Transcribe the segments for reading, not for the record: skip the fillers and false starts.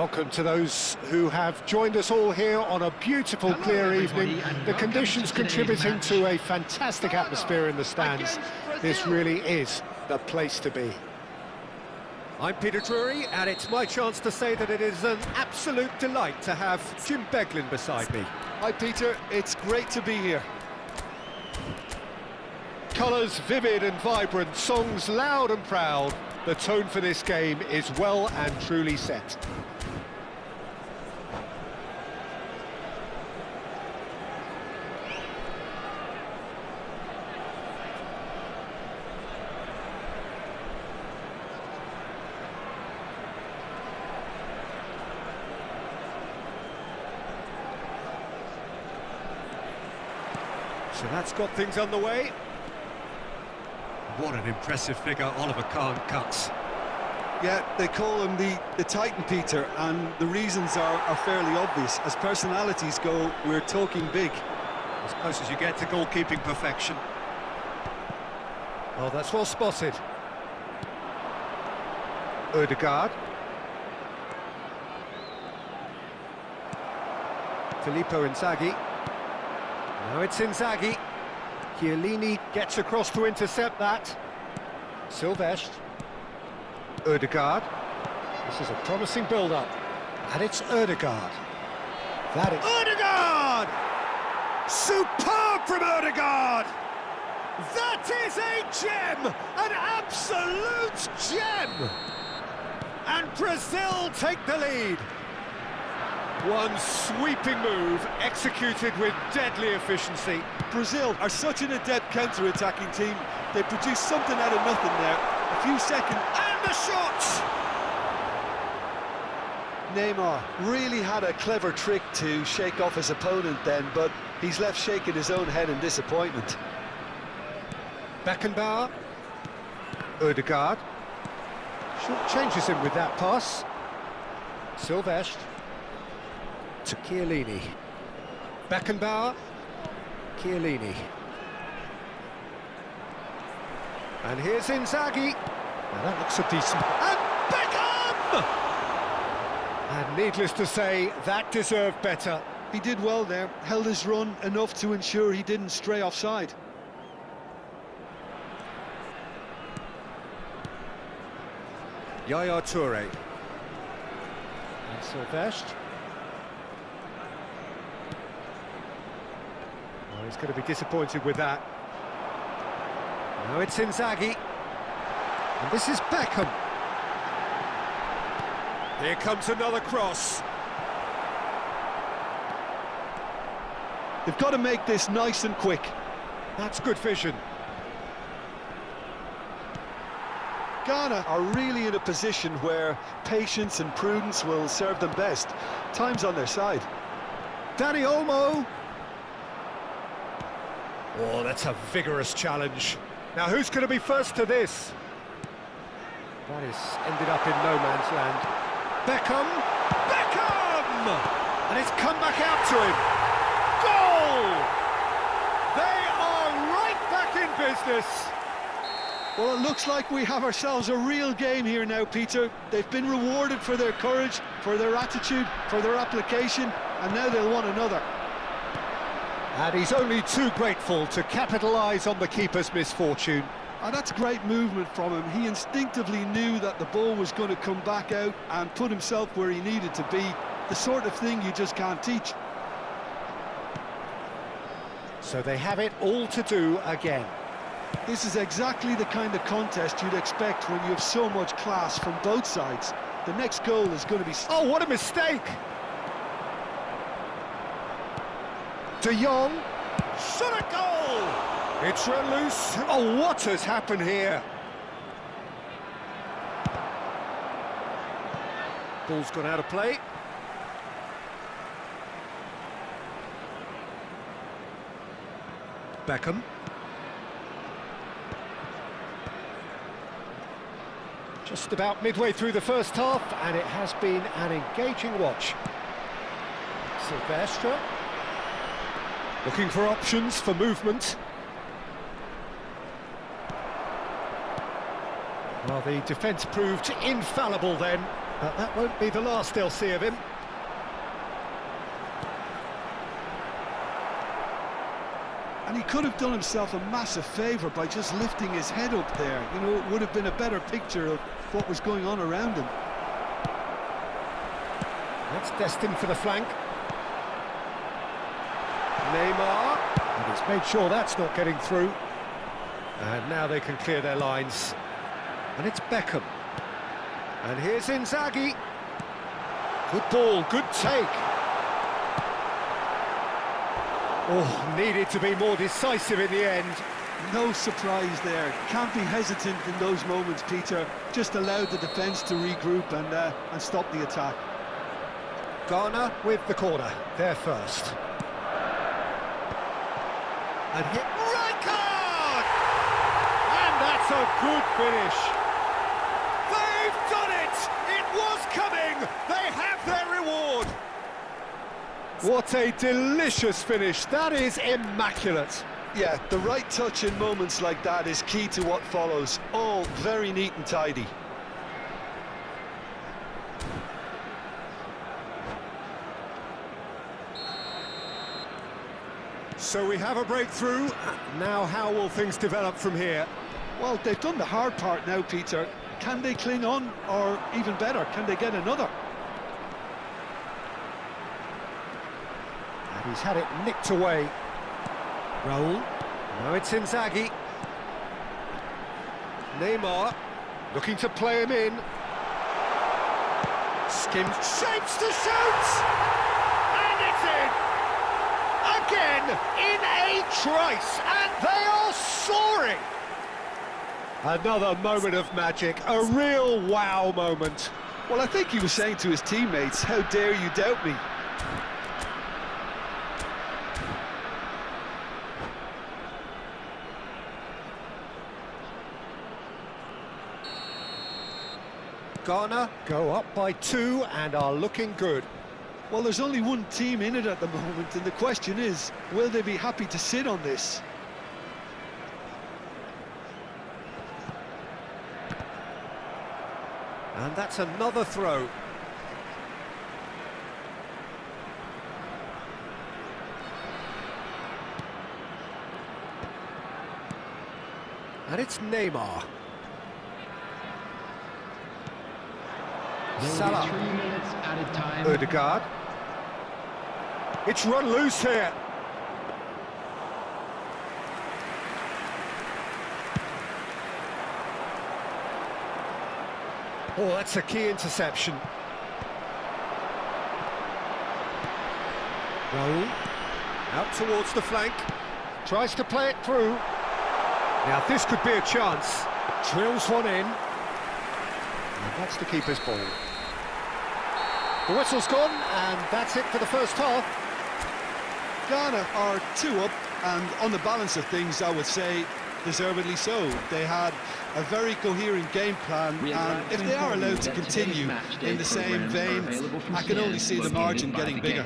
Welcome to those who have joined us all here on a beautiful, clear evening. The conditions contributing to a fantastic atmosphere in the stands. This really is the place to be. I'm Peter Drury, and it's my chance to say that it is an absolute delight to have Jim Beglin beside me. Hi Peter, it's great to be here. Colours vivid and vibrant, songs loud and proud. The tone for this game is well and truly set. So that's got things underway. What an impressive figure Oliver Kahn cuts. Yeah, they call him the Titan, Peter, and the reasons are fairly obvious. As personalities go, we're talking big. As close as you get to goalkeeping perfection. Oh, that's well spotted. Ødegaard. Filippo Inzaghi. Now it's Inzaghi. Chiellini gets across to intercept that. Silvestre. Ødegaard. This is a promising build-up. And it's Ødegaard. That is... Ødegaard! Superb from Ødegaard! That is a gem! An absolute gem! And Brazil take the lead. One sweeping move, executed with deadly efficiency. Brazil are such an adept counter-attacking team. They produce something out of nothing there. A few seconds... And the shot! Neymar really had a clever trick to shake off his opponent then, but he's left shaking his own head in disappointment. Beckenbauer. Ødegaard. Changes him with that pass. Silvestre. To Chiellini. Beckenbauer. Chiellini. And here's Inzaghi. Now that looks a decent... And Beckham! And needless to say, that deserved better. He did well there, held his run enough to ensure he didn't stray offside. Yaya Toure. And Silvestre. Oh, he's going to be disappointed with that. Now it's Inzaghi. And this is Beckham. Here comes another cross. They've got to make this nice and quick. That's good vision. Ghana are really in a position where patience and prudence will serve them best. Time's on their side. Danny Olmo. Oh, that's a vigorous challenge. Now, who's going to be first to this? That is ended up in no man's land. Beckham! Beckham! And it's come back out to him. Goal! They are right back in business. Well, it looks like we have ourselves a real game here now, Peter. They've been rewarded for their courage, for their attitude, for their application, and now they'll want another. And he's only too grateful to capitalise on the keeper's misfortune. And that's great movement from him. He instinctively knew that the ball was going to come back out and put himself where he needed to be. The sort of thing you just can't teach. So they have it all to do again. This is exactly the kind of contest you'd expect when you have so much class from both sides. The next goal is going to be... Oh, what a mistake! De Jong. Shot a goal! It's run loose. Oh, what has happened here? Ball's gone out of play. Beckham. Just about midway through the first half, and it has been an engaging watch. Silvestre. Looking for options for movement. Well, the defence proved infallible then. But that won't be the last they'll see of him. And he could have done himself a massive favour by just lifting his head up there. You know, it would have been a better picture of what was going on around him. That's destined for the flank. Neymar. And he's made sure that's not getting through. And now they can clear their lines. And it's Beckham. And here's Inzaghi. Good ball, good take. Oh, needed to be more decisive in the end. No surprise there. Can't be hesitant in those moments, Peter. Just allowed the defence to regroup and stop the attack. Ghana with the corner, there first. And hit Rijkaard! And that's a good finish. They've done it! It was coming! They have their reward! What a delicious finish. That is immaculate. Yeah, the right touch in moments like that is key to what follows. All very neat and tidy. So we have a breakthrough. Now how will things develop from here? Well, they've done the hard part now, Peter. Can they cling on, or even better, can they get another? And he's had it nicked away. Raul. Now it's Inzaghi. Neymar looking to play him in. Skims, shapes to shoot! And it's in! Again, in a trice, and they are soaring! Another moment of magic, a real wow moment. Well, I think he was saying to his teammates, how dare you doubt me? Ghana go up by 2 and are looking good. Well, there's only one team in it at the moment, and the question is, will they be happy to sit on this? And that's another throw. And it's Neymar. Salah. 3 minutes added time. Odegaard. It's run loose here. Oh, that's a key interception. Raul. Out towards the flank. Tries to play it through. Now this could be a chance. Drills one in. And that's the keeper's ball. The whistle's gone, and that's it for the first half. Ghana are 2 up, and on the balance of things, I would say, deservedly so. They had a very coherent game plan, and if they are allowed to continue in the same vein, I can only see the margin getting bigger.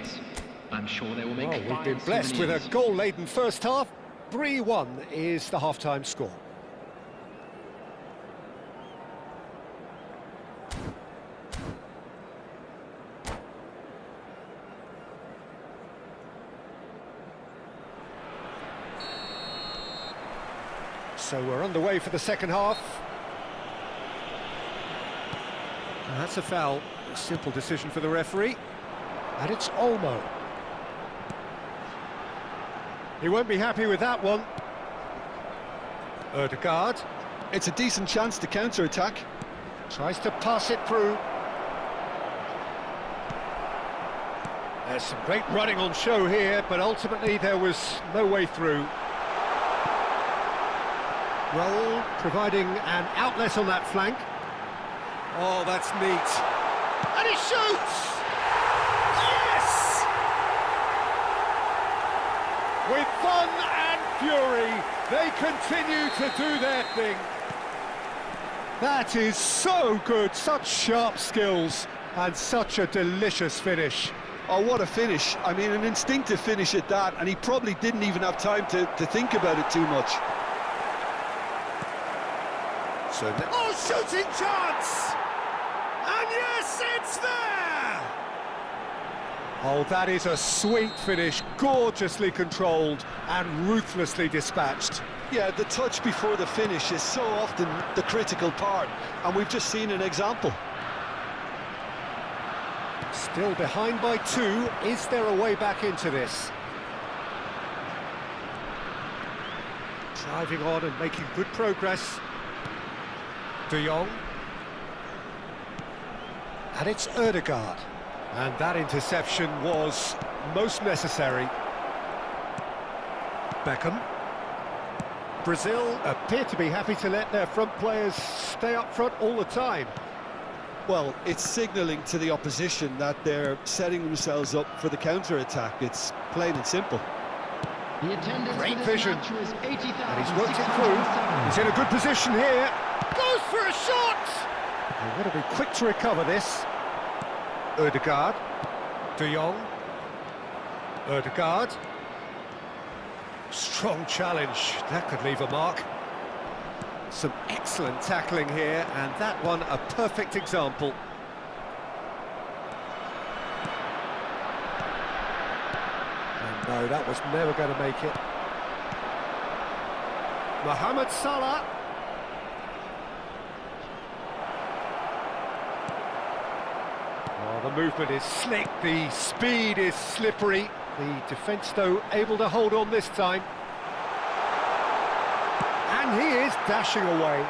I'm sure they will make. Well, we've been blessed with a goal-laden first half. 3-1 is the half-time score. So we're underway for the second half. And that's a foul. A simple decision for the referee. And it's Olmo. He won't be happy with that one. Odegaard. It's a decent chance to counter-attack. Tries to pass it through. There's some great running on show here, but ultimately there was no way through. Raul providing an outlet on that flank. Oh, that's neat. And he shoots! Yes! With fun and fury, they continue to do their thing. That is so good, such sharp skills, and such a delicious finish. Oh, what a finish. I mean, an instinctive finish at that, and he probably didn't even have time to think about it too much. So, oh, shooting chance! And yes, It's there! Oh, that is a sweet finish, gorgeously controlled and ruthlessly dispatched. Yeah, the touch before the finish is so often the critical part, and we've just seen an example. Still behind by 2. Is there a way back into this? Driving on and making good progress. De Jong. And it's Ødegaard. And that interception was most necessary. Beckham. Brazil appear to be happy to let their front players stay up front all the time. Well, it's signalling to the opposition that they're setting themselves up for the counter-attack. It's plain and simple. The attendance Great for this vision. match was 80,000. And he's worked it through. He's in a good position here. Goes for a shot! They've got to be quick to recover this. Ødegaard. De Jong. Ødegaard. Strong challenge. That could leave a mark. Some excellent tackling here, and that one a perfect example. And no, that was never going to make it. Mohamed Salah. Oh, the movement is slick, the speed is slippery. The defence, though, able to hold on this time. And he is dashing away.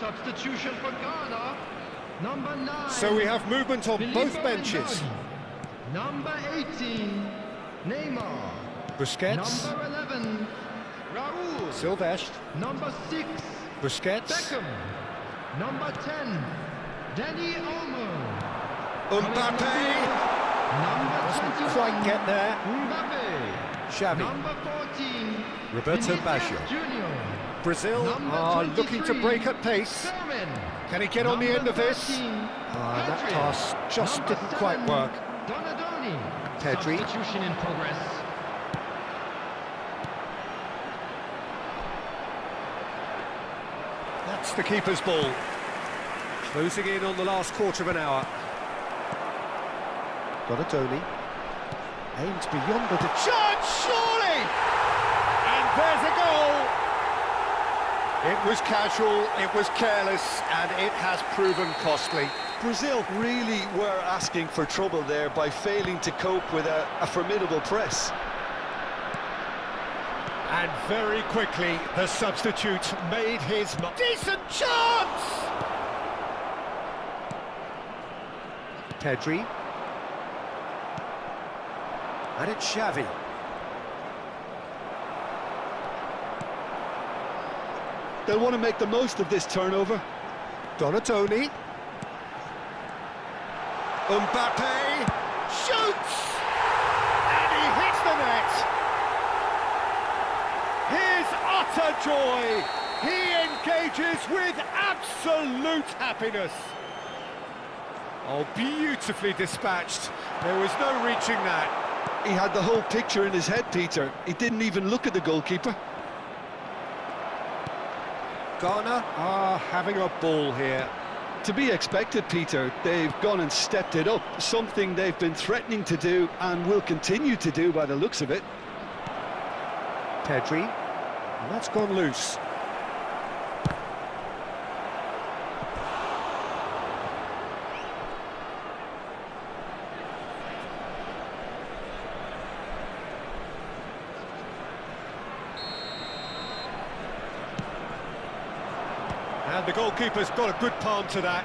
Substitution for Ghana. Number 9. So we have movement on Filippo both benches. Inzaghi. Number 18, Neymar. Busquets. Number 11, Raúl. Silvestre. Number 6, Busquets. Beckham. Number 10, Danny Olmo. Mbappe. Number Doesn't 21, quite get there. Mbappe. Xavi. Number 14, Roberto Vinicius Baggio. Jr. Brazil Number are 23, looking to break at pace. Fermin. Can he get on the end of this? 13, That Pedri. pass just Number didn't quite 7, work. Donadoni. Pedri. Substitution in progress. That's the keeper's ball. Closing in on the last quarter of an hour. Donadoni. Aims beyond the chance, surely! And there's a goal! It was casual, it was careless, and it has proven costly. Brazil really were asking for trouble there by failing to cope with a formidable press. And very quickly, the substitute made his mark. Decent chance! Pedri. And it's Xavi. They'll want to make the most of this turnover. Donatoni. Mbappe shoots! And he hits the net! His utter joy! He engages with absolute happiness! Oh, beautifully dispatched. There was no reaching that. He had the whole picture in his head, Peter. He didn't even look at the goalkeeper. Ghana are having a ball here. To be expected, Peter. They've gone and stepped it up, something they've been threatening to do and will continue to do by the looks of it. Pedri, and that's gone loose. And the goalkeeper's got a good palm to that.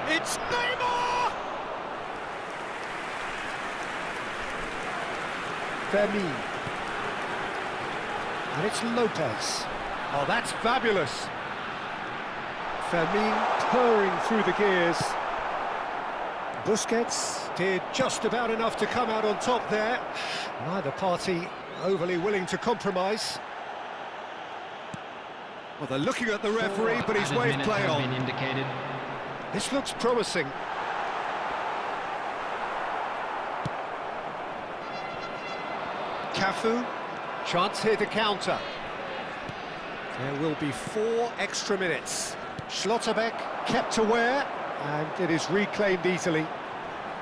It's Neymar! Fermin. And it's Lopez. Oh, that's fabulous. Fermin purring through the gears. Busquets did just about enough to come out on top there. Neither party overly willing to compromise. Well, they're looking at the referee, but he's waved play on. Indicated. This looks promising. Cafu, chance here to counter. There will be 4 extra minutes. Schlotterbeck kept aware, and it is reclaimed easily.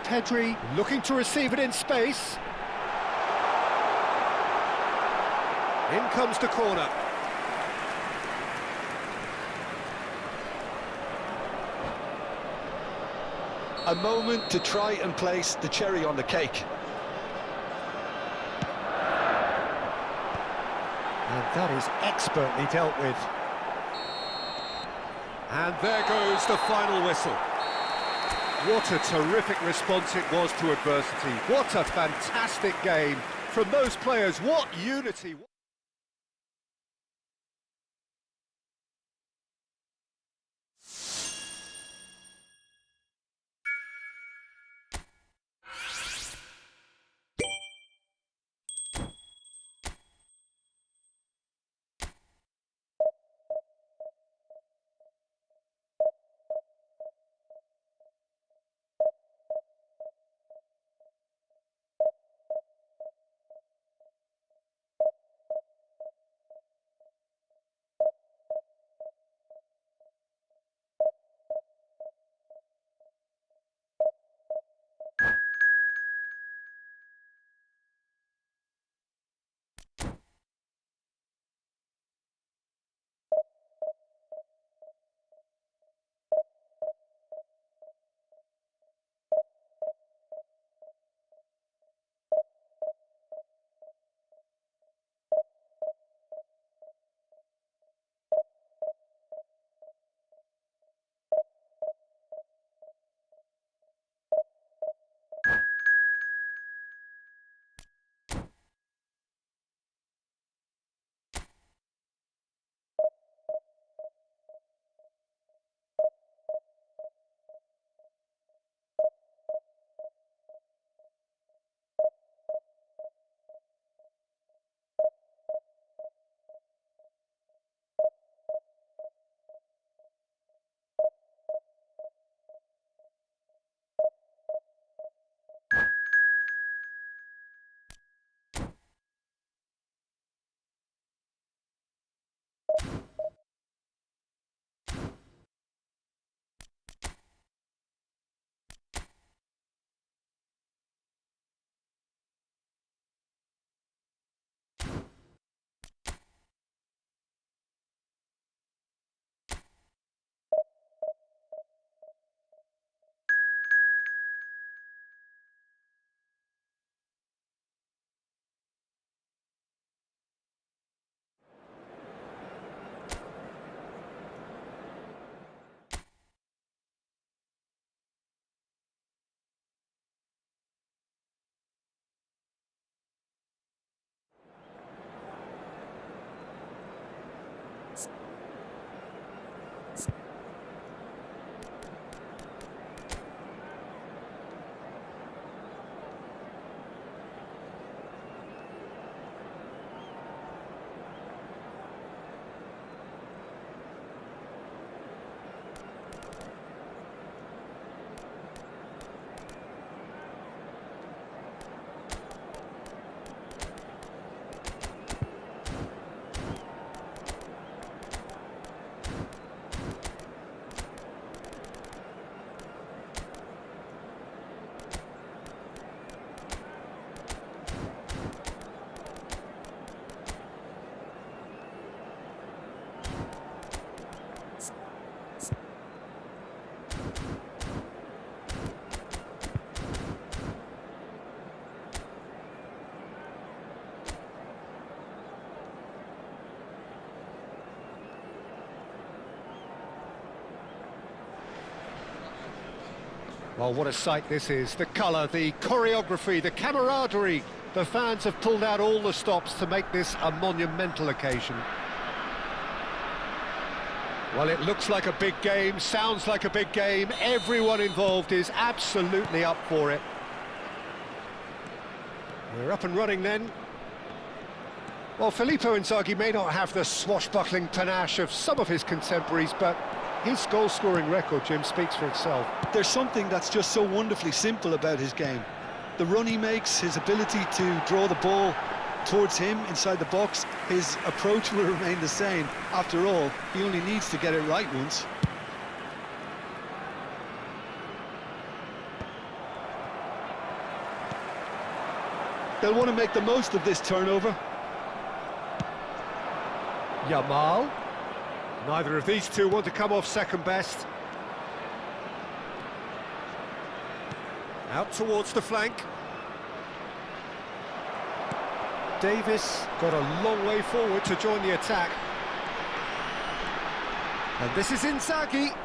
Pedri looking to receive it in space. In comes the corner. A moment to try and place the cherry on the cake. And that is expertly dealt with. And there goes the final whistle. What a terrific response it was to adversity. What a fantastic game from those players. What unity. Well, what a sight this is. The colour, the choreography, the camaraderie. The fans have pulled out all the stops to make this a monumental occasion. Well, it looks like a big game, sounds like a big game. Everyone involved is absolutely up for it. We're up and running then. Well, Filippo Inzaghi may not have the swashbuckling panache of some of his contemporaries, but his goal-scoring record, Jim, speaks for itself. There's something that's just so wonderfully simple about his game. The run he makes, his ability to draw the ball towards him inside the box, his approach will remain the same. After all, he only needs to get it right once. They'll want to make the most of this turnover. Yamal. Neither of these two want to come off second best. Out towards the flank. Davis got a long way forward to join the attack. And this is Inzaghi.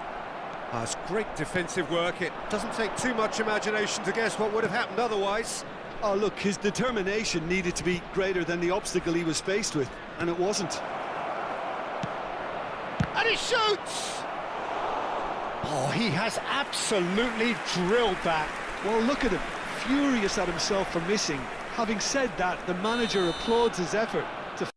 That's great defensive work. It doesn't take too much imagination to guess what would have happened otherwise. Oh, look, his determination needed to be greater than the obstacle he was faced with, and it wasn't. And he shoots! Oh, he has absolutely drilled that. Well, look at him, furious at himself for missing. Having said that, the manager applauds his effort to...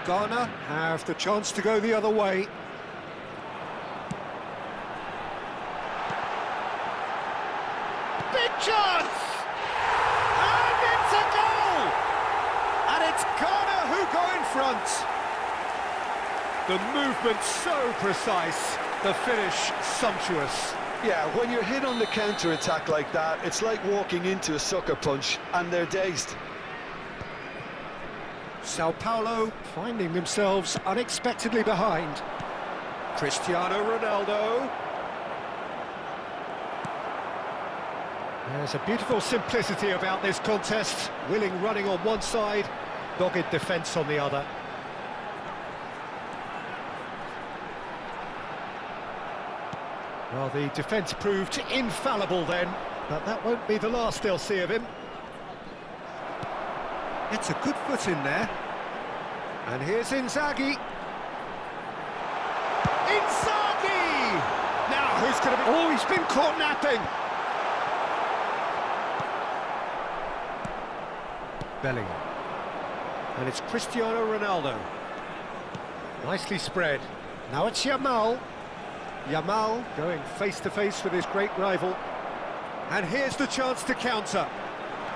Ghana have the chance to go the other way. Big chance! And it's a goal! And it's Ghana who go in front. The movement so precise, the finish sumptuous. Yeah, when you're hit on the counter-attack like that, it's like walking into a sucker punch, and they're dazed. Sao Paulo finding themselves unexpectedly behind. Cristiano Ronaldo. There's a beautiful simplicity about this contest. Willing running on one side, dogged defence on the other. Well, the defence proved infallible then, but that won't be the last they'll see of him. It's a good foot in there. And here's Inzaghi. Inzaghi! Now, who's going to be... Oh, he's been caught napping. Bellingham. And it's Cristiano Ronaldo. Nicely spread. Now it's Yamal. Yamal going face-to-face with his great rival. And here's the chance to counter.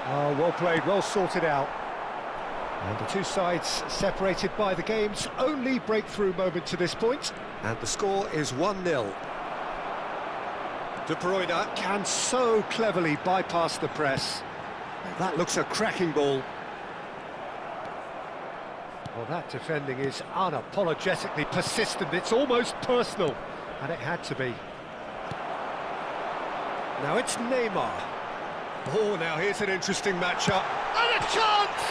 Oh, well played, well sorted out. And the two sides separated by the game's only breakthrough moment to this point. And the score is 1-0. De Bruyne can so cleverly bypass the press. That looks a cracking ball. Well, that defending is unapologetically persistent. It's almost personal. And it had to be. Now it's Neymar. Oh, now here's an interesting matchup. And a chance!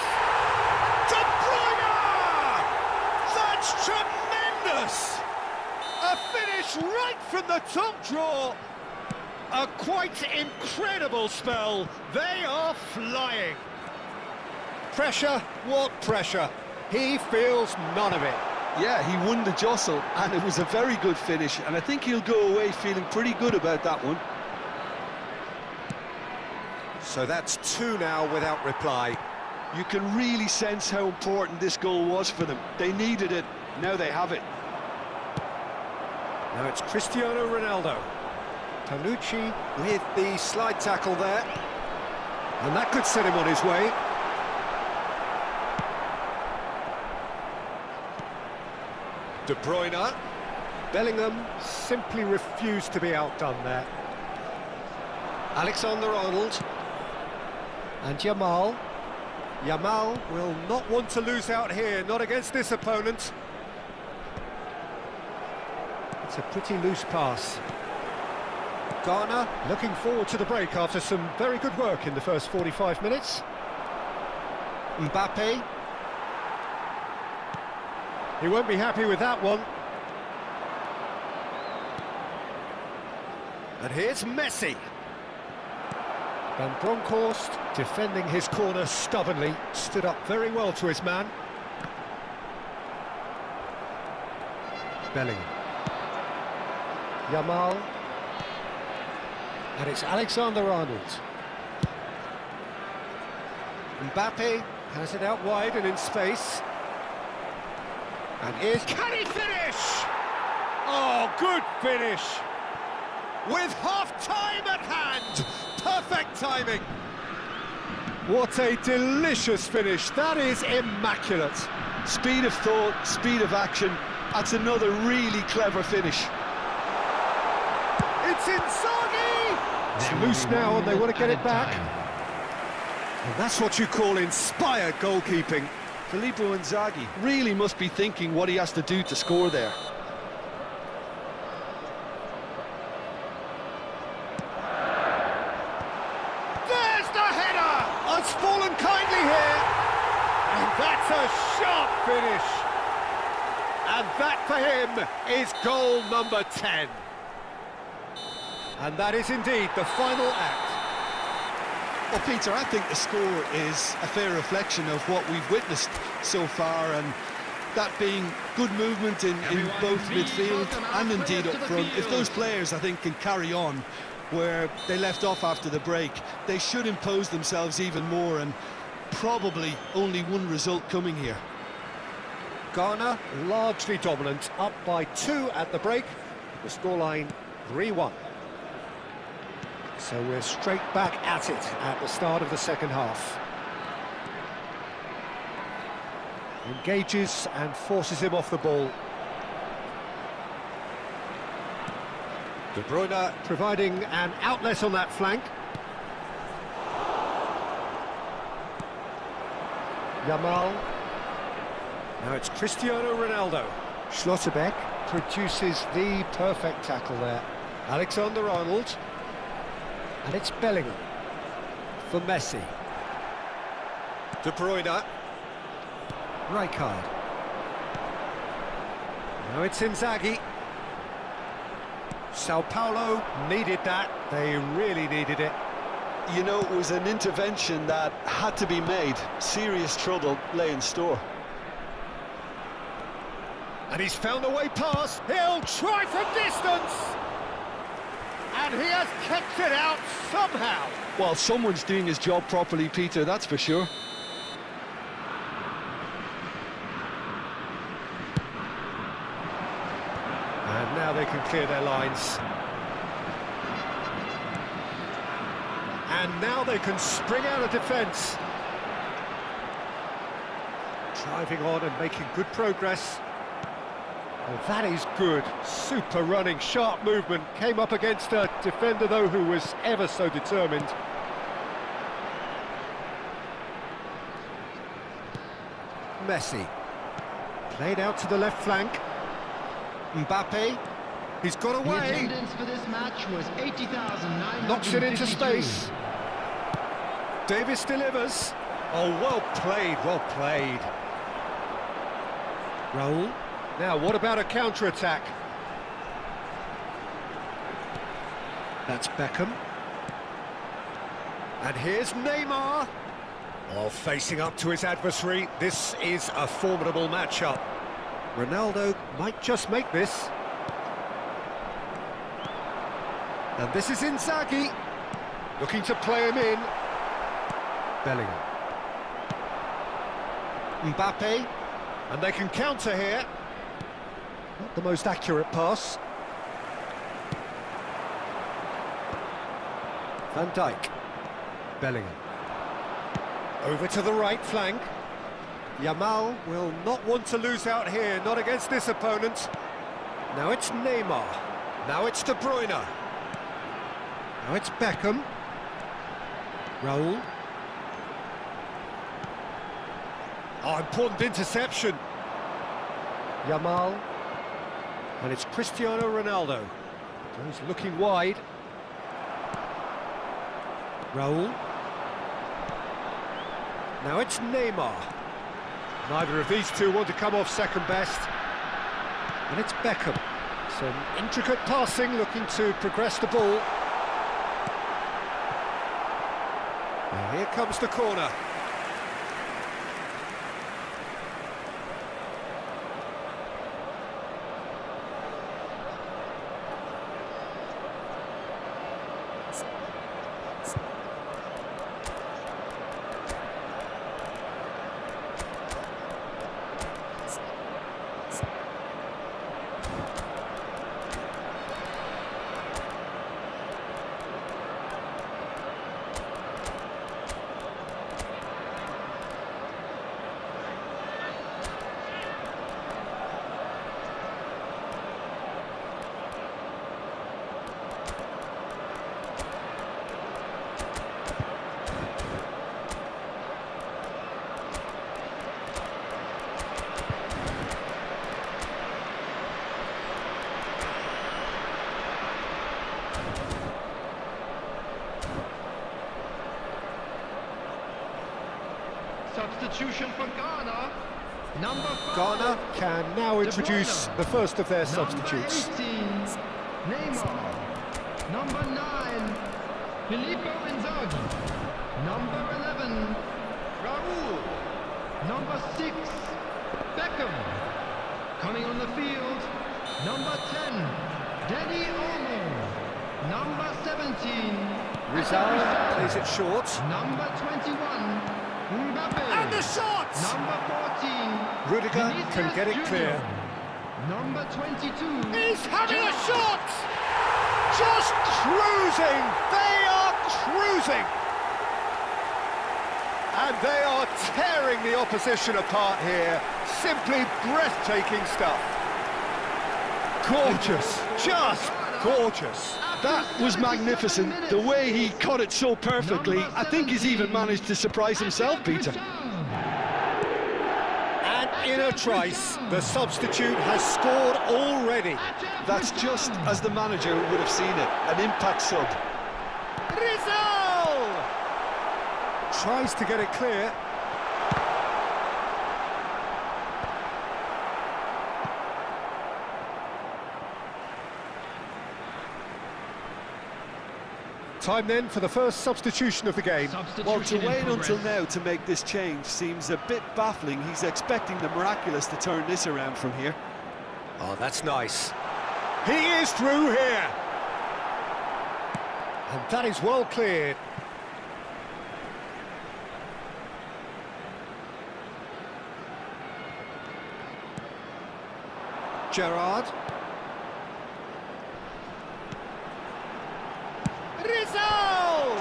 De Bruyne! That's tremendous! A finish right from the top draw. A quite incredible spell. They are flying. Pressure? What pressure? He feels none of it. Yeah, he won the jostle, and it was a very good finish, and I think he'll go away feeling pretty good about that one. So that's two now without reply. You can really sense how important this goal was for them. They needed it, now they have it. Now it's Cristiano Ronaldo. Tanucci with the slide tackle there. And that could set him on his way. De Bruyne. Bellingham simply refused to be outdone there. Alexander-Arnold. And Yamal. Yamal will not want to lose out here, not against this opponent. It's a pretty loose pass. Ghana looking forward to the break after some very good work in the first 45 minutes. Mbappe. He won't be happy with that one. And here's Messi. Van Bronckhorst defending his corner stubbornly, stood up very well to his man. Bellingham. Yamal. And it's Alexander-Arnold. Mbappe has it out wide and in space. And here's... Can he finish? Oh, good finish! With half-time at hand! Perfect timing! What a delicious finish. That is immaculate. Speed of thought, speed of action. That's another really clever finish. It's Inzaghi! It's loose now and they want to get it back. And that's what you call inspired goalkeeping. Filippo Inzaghi really must be thinking what he has to do to score there. There's the header! It's fallen kindly here. And that's a sharp finish. And that for him is goal number 10. And that is indeed the final act. Well, Peter, I think the score is a fair reflection of what we've witnessed so far, and that being good movement in both midfield and indeed up front. If those players, I think, can carry on where they left off after the break, they should impose themselves even more, and probably only one result coming here. Ghana largely dominant, up by 2 at the break. The scoreline 3-1. So we're straight back at it at the start of the second half. Engages and forces him off the ball. De Bruyne providing an outlet on that flank. Yamal. Now it's Cristiano Ronaldo. Schlotterbeck produces the perfect tackle there. Alexander-Arnold. And it's Bellingham for Messi. De Bruyne. Rijkaard. Now it's Inzaghi. Sao Paulo needed that. They really needed it. You know, it was an intervention that had to be made. Serious trouble lay in store. And he's found a way past. He'll try from distance. And he has kept it out somehow. Well, someone's doing his job properly, Peter, that's for sure. And now they can clear their lines. And now they can spring out of defence. Driving on and making good progress. Well, that is good. Super running, sharp movement. Came up against a defender, though, who was ever so determined. Messi. Played out to the left flank. Mbappe. He's got away. The attendance for this match was 80,952. Knocks it into space. Davis delivers. Oh, well played, well played. Raul. Now, what about a counter-attack? That's Beckham. And here's Neymar. Oh, facing up to his adversary. This is a formidable matchup. Ronaldo might just make this. And this is Inzaghi. Looking to play him in. Bellingham. Mbappe. And they can counter here. Not the most accurate pass. Van Dijk. Bellingham. Over to the right flank. Yamal will not want to lose out here, not against this opponent. Now it's Neymar. Now it's De Bruyne. Now it's Beckham. Raul. Oh, important interception. Yamal. And it's Cristiano Ronaldo. He's looking wide. Now it's Neymar. Neither of these two want to come off second best. And it's Beckham. Some intricate passing, looking to progress the ball. And here comes the corner. Substitution for Ghana. Number 5. Ghana can now introduce the first of their substitutes. Number 18, Neymar. Number 9, Filippo Inzaghi. Number 11, Raul. Number 6, Beckham. Coming on the field, number 10, Danny Olmo. Number 17, Rizal plays it short. Number 21, Mbappe. And the shot! Number 14, Rudiger Vinicius can get it Junior. clear. Number 22, He's having a shot! Just cruising! They are cruising! And they are tearing the opposition apart here. Simply breathtaking stuff. Gorgeous, just gorgeous. That was magnificent. The way he caught it so perfectly. I think he's even managed to surprise himself, Peter. And in a trice, the substitute has scored already. That's just as the manager would have seen it. An impact sub. Rizal! Tries to get it clear. Time then for the first substitution of the game. Well, to wait until now to make this change seems a bit baffling. He's expecting the miraculous to turn this around from here. Oh, that's nice. He is through here. And that is well cleared. Gerrard. Rizal!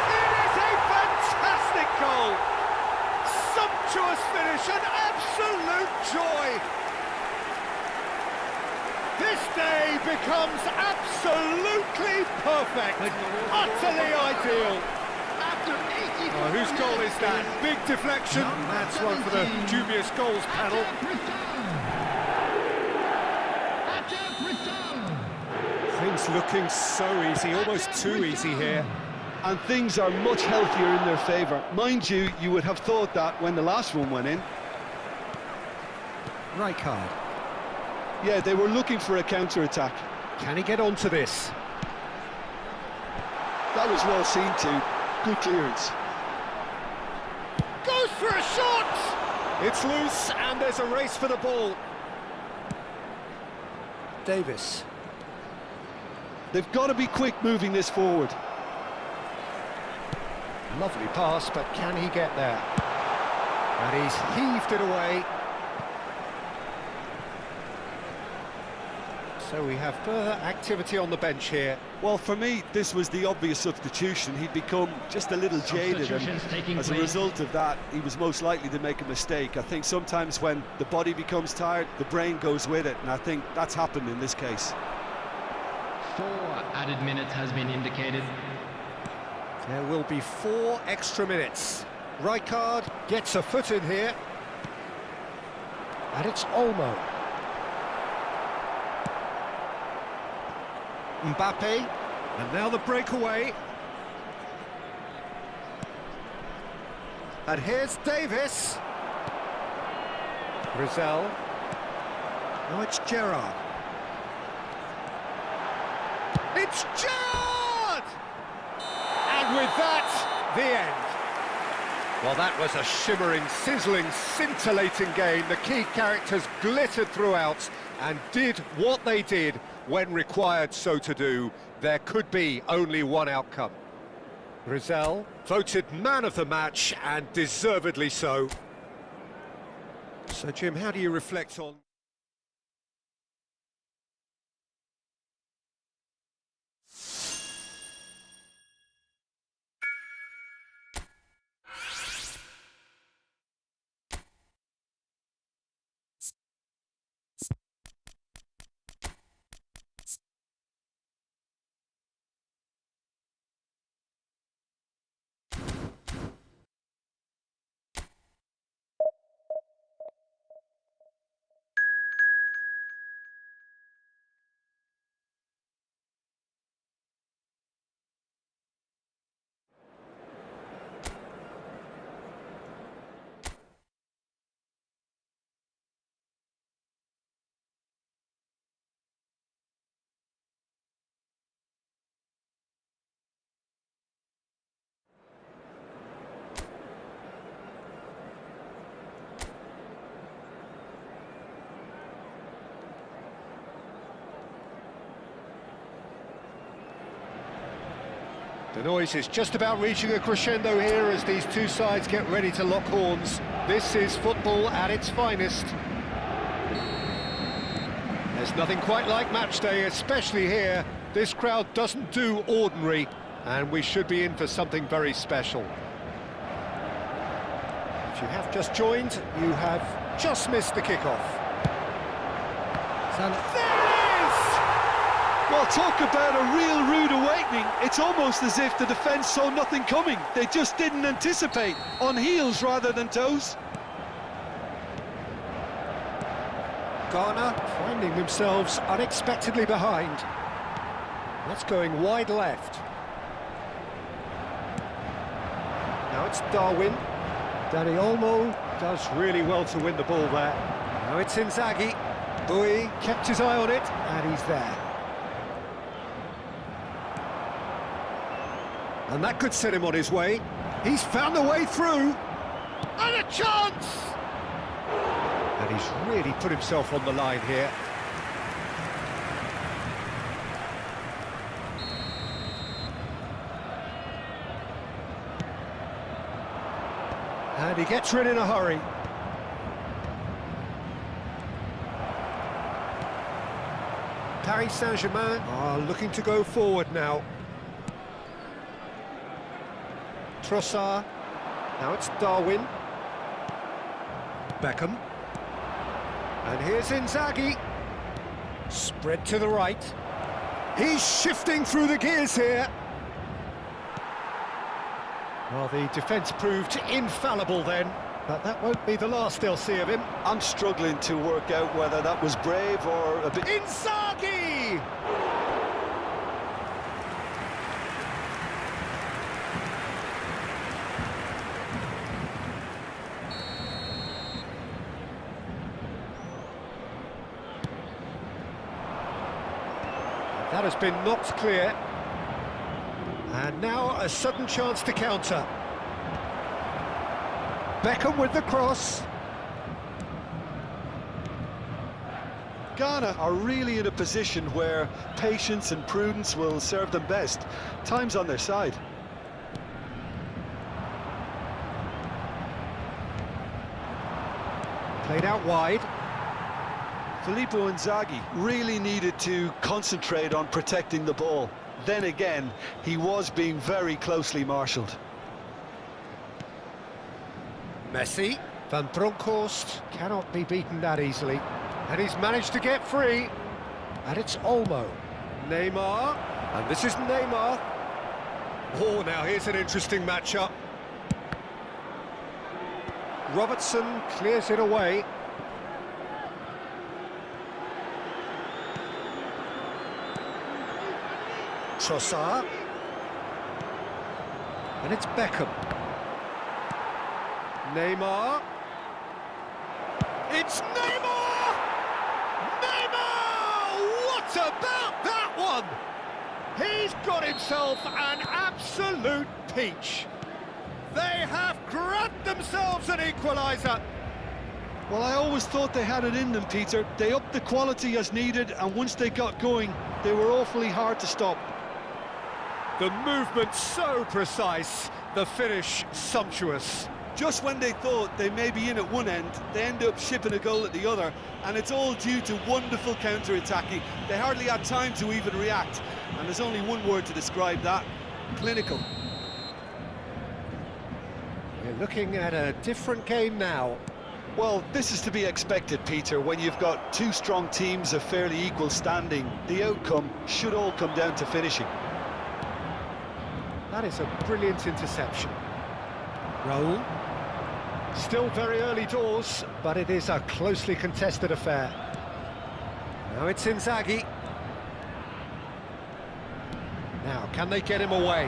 It is a fantastic goal! Sumptuous finish, an absolute joy! This day becomes absolutely perfect, utterly ideal. Oh, whose goal is that? Big deflection, that's one for the dubious goals panel. Things looking so easy, almost too easy here. And things are much healthier in their favour. Mind you, you would have thought that when the last one went in. Rijkaard. Yeah, they were looking for a counter-attack. Can he get onto this? That was well seen too. Good clearance. Goes for a shot! It's loose and there's a race for the ball. Davis. They've got to be quick moving this forward. Lovely pass, but can he get there? And he's heaved it away. So we have further activity on the bench here. Well, for me, this was the obvious substitution. He'd become just a little jaded, and as a result of that, he was most likely to make a mistake. I think sometimes when the body becomes tired, the brain goes with it, and I think that's happened in this case. 4 added minutes has been indicated. There will be 4 extra minutes. Rijkaard gets a foot in here. And it's Olmo. Mbappe, and now the breakaway. And here's Davis. Rizal. Now it's Gerrard. It's Gerrard! And with that, the end. Well, that was a shimmering, sizzling, scintillating game. The key characters glittered throughout and did what they did when required so to do. There could be only one outcome. Rizal, voted man of the match, and deservedly so. So, Jim, how do you reflect on... The noise is just about reaching a crescendo here as these two sides get ready to lock horns. This is football at its finest. There's nothing quite like match day, especially here. This crowd doesn't do ordinary, and we should be in for something very special. If you have just joined, you have just missed the kickoff. There it is! Well, talk about a real rude awakening. It's almost as if the defence saw nothing coming. They just didn't anticipate, on heels rather than toes. Ghana finding themselves unexpectedly behind. That's going wide left. Now it's Darwin. Danny Olmo does really well to win the ball there. Now it's Inzaghi. Bui kept his eye on it, and he's there. And that could set him on his way. He's found a way through. And a chance! And he's really put himself on the line here. And he gets rid in a hurry. Paris Saint-Germain are looking to go forward now. Trossard. Now it's Darwin. Beckham. And here's Inzaghi. Spread to the right. He's shifting through the gears here. Well, the defence proved infallible then, but that won't be the last they'll see of him. I'm struggling to work out whether that was brave or a bit... Inzaghi! That has been knocked clear. And now a sudden chance to counter. Beckham with the cross. Ghana are really in a position where patience and prudence will serve them best. Time's on their side. Played out wide. Filippo Inzaghi really needed to concentrate on protecting the ball. Then again, he was being very closely marshalled. Messi. Van Bronckhorst cannot be beaten that easily. And he's managed to get free. And it's Olmo. Neymar. And this is Neymar. Oh, now here's an interesting matchup. Robertson clears it away. Trossard. And it's Beckham. Neymar. It's Neymar! Neymar! What about that one? He's got himself an absolute peach. They have grabbed themselves an equaliser. Well, I always thought they had it in them, Peter. They upped the quality as needed, and once they got going, they were awfully hard to stop. The movement so precise, the finish sumptuous. Just when they thought they may be in at one end, they end up shipping a goal at the other, and it's all due to wonderful counter-attacking. They hardly had time to even react, and there's only one word to describe that: clinical. We're looking at a different game now. Well, this is to be expected, Peter. When you've got two strong teams of fairly equal standing, the outcome should all come down to finishing. That is a brilliant interception. Raul. Still very early doors, but it is a closely contested affair. Now it's Inzaghi. Now, can they get him away?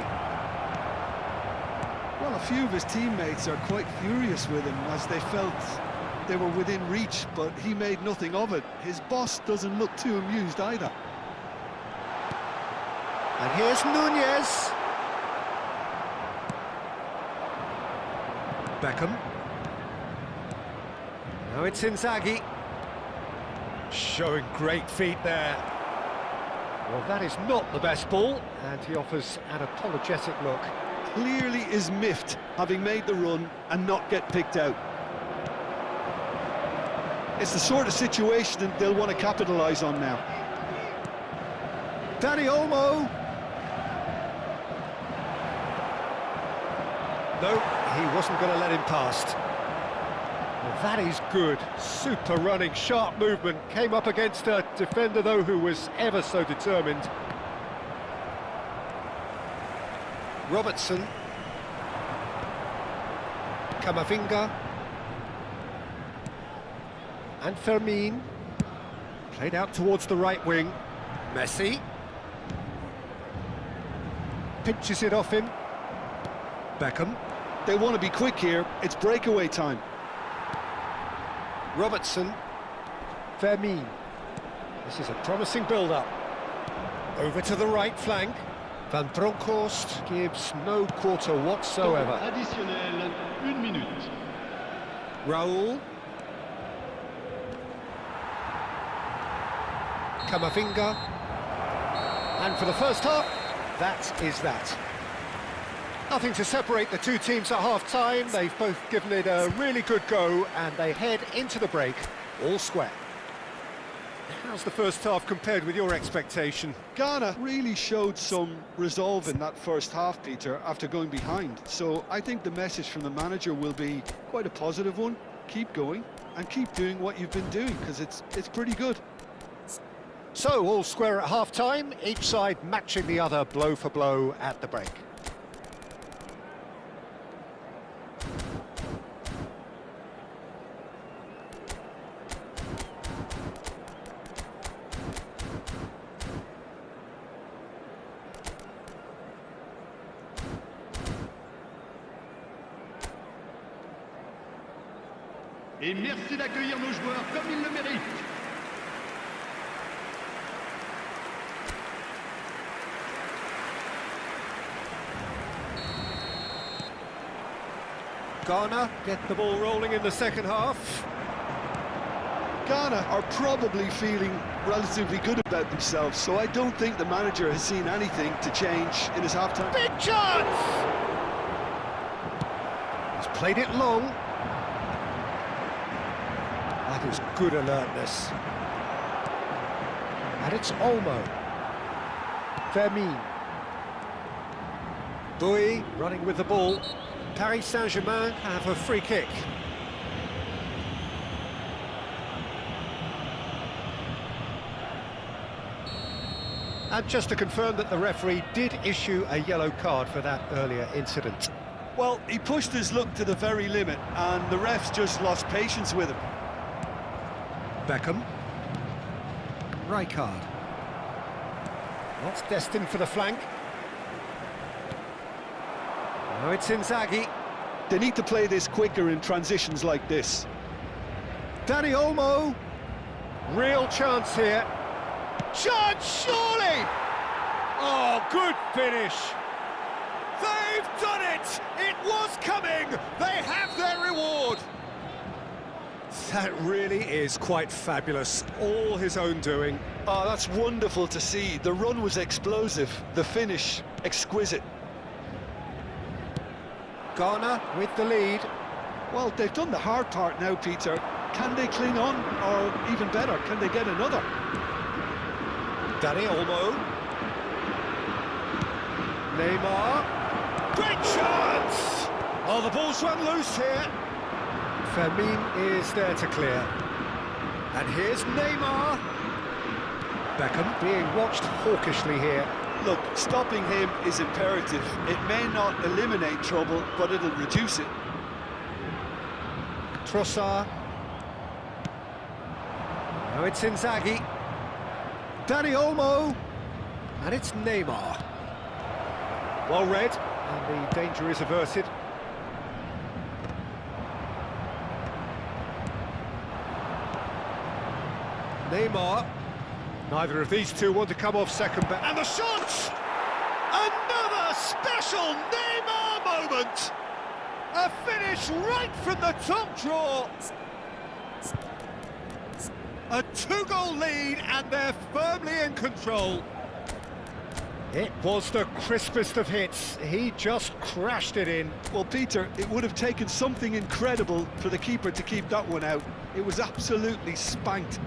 Well, a few of his teammates are quite furious with him as they felt they were within reach, but he made nothing of it. His boss doesn't look too amused either. And here's Nunez. Beckham. Now it's Inzaghi. Showing great feet there. Well, that is not the best ball, and he offers an apologetic look. Clearly is miffed, having made the run and not get picked out. It's the sort of situation that they'll want to capitalise on now. Danny Olmo. No, he wasn't going to let him past. Well, that is good. Super running, sharp movement. Came up against a defender, though, who was ever so determined. Robertson. Camavinga. And Fermin. Played out towards the right wing. Messi. Pinches it off him. Beckham. They want to be quick here. It's breakaway time. Robertson. Fermin. This is a promising build-up. Over to the right flank. Van Bronckhorst gives no quarter whatsoever. Additionnel, 1 minute. Raul. Camavinga. And for the first half, that is that. Nothing to separate the two teams at half-time. They've both given it a really good go, and they head into the break all square. How's the first half compared with your expectation? Ghana really showed some resolve in that first half, Peter, after going behind. So I think the message from the manager will be quite a positive one. Keep going and keep doing what you've been doing, because it's pretty good. So, all square at half-time, each side matching the other blow for blow at the break. Et merci d'accueillir nos joueurs comme ils le méritent. Ghana get the ball rolling in the second half. Ghana are probably feeling relatively good about themselves, so I don't think the manager has seen anything to change in his half-time. Big chance! He's played it long. That is good alertness. And it's Olmo. Fermin. Bouy running with the ball. Paris Saint-Germain have a free kick. And just to confirm that the referee did issue a yellow card for that earlier incident. Well, he pushed his luck to the very limit, and the refs just lost patience with him. Beckham. Rijkaard. That's destined for the flank. Now it's Inzaghi. They need to play this quicker in transitions like this. Danny Olmo. Real chance here. Chance, surely! Oh, good finish. They've done it! It was coming! They have their reward! That really is quite fabulous. All his own doing. Oh, that's wonderful to see. The run was explosive, the finish exquisite. Ghana with the lead. Well, they've done the hard part now, Peter. Can they cling on, or even better, can they get another? Danny Olmo. Neymar. Great chance! Oh, the ball's run loose here. Fermin is there to clear. And here's Neymar. Beckham being watched hawkishly here. Look, stopping him is imperative. It may not eliminate trouble, but it'll reduce it. Trossard. Now it's Inzaghi. Danny Olmo. And it's Neymar. Well read, and the danger is averted. Neymar. Neither of these two want to come off second, but and the shot! Another special Neymar moment! A finish right from the top draw. A two-goal lead, and they're firmly in control. It was the crispest of hits. He just crashed it in. Well, Peter, it would have taken something incredible for the keeper to keep that one out. It was absolutely spanked.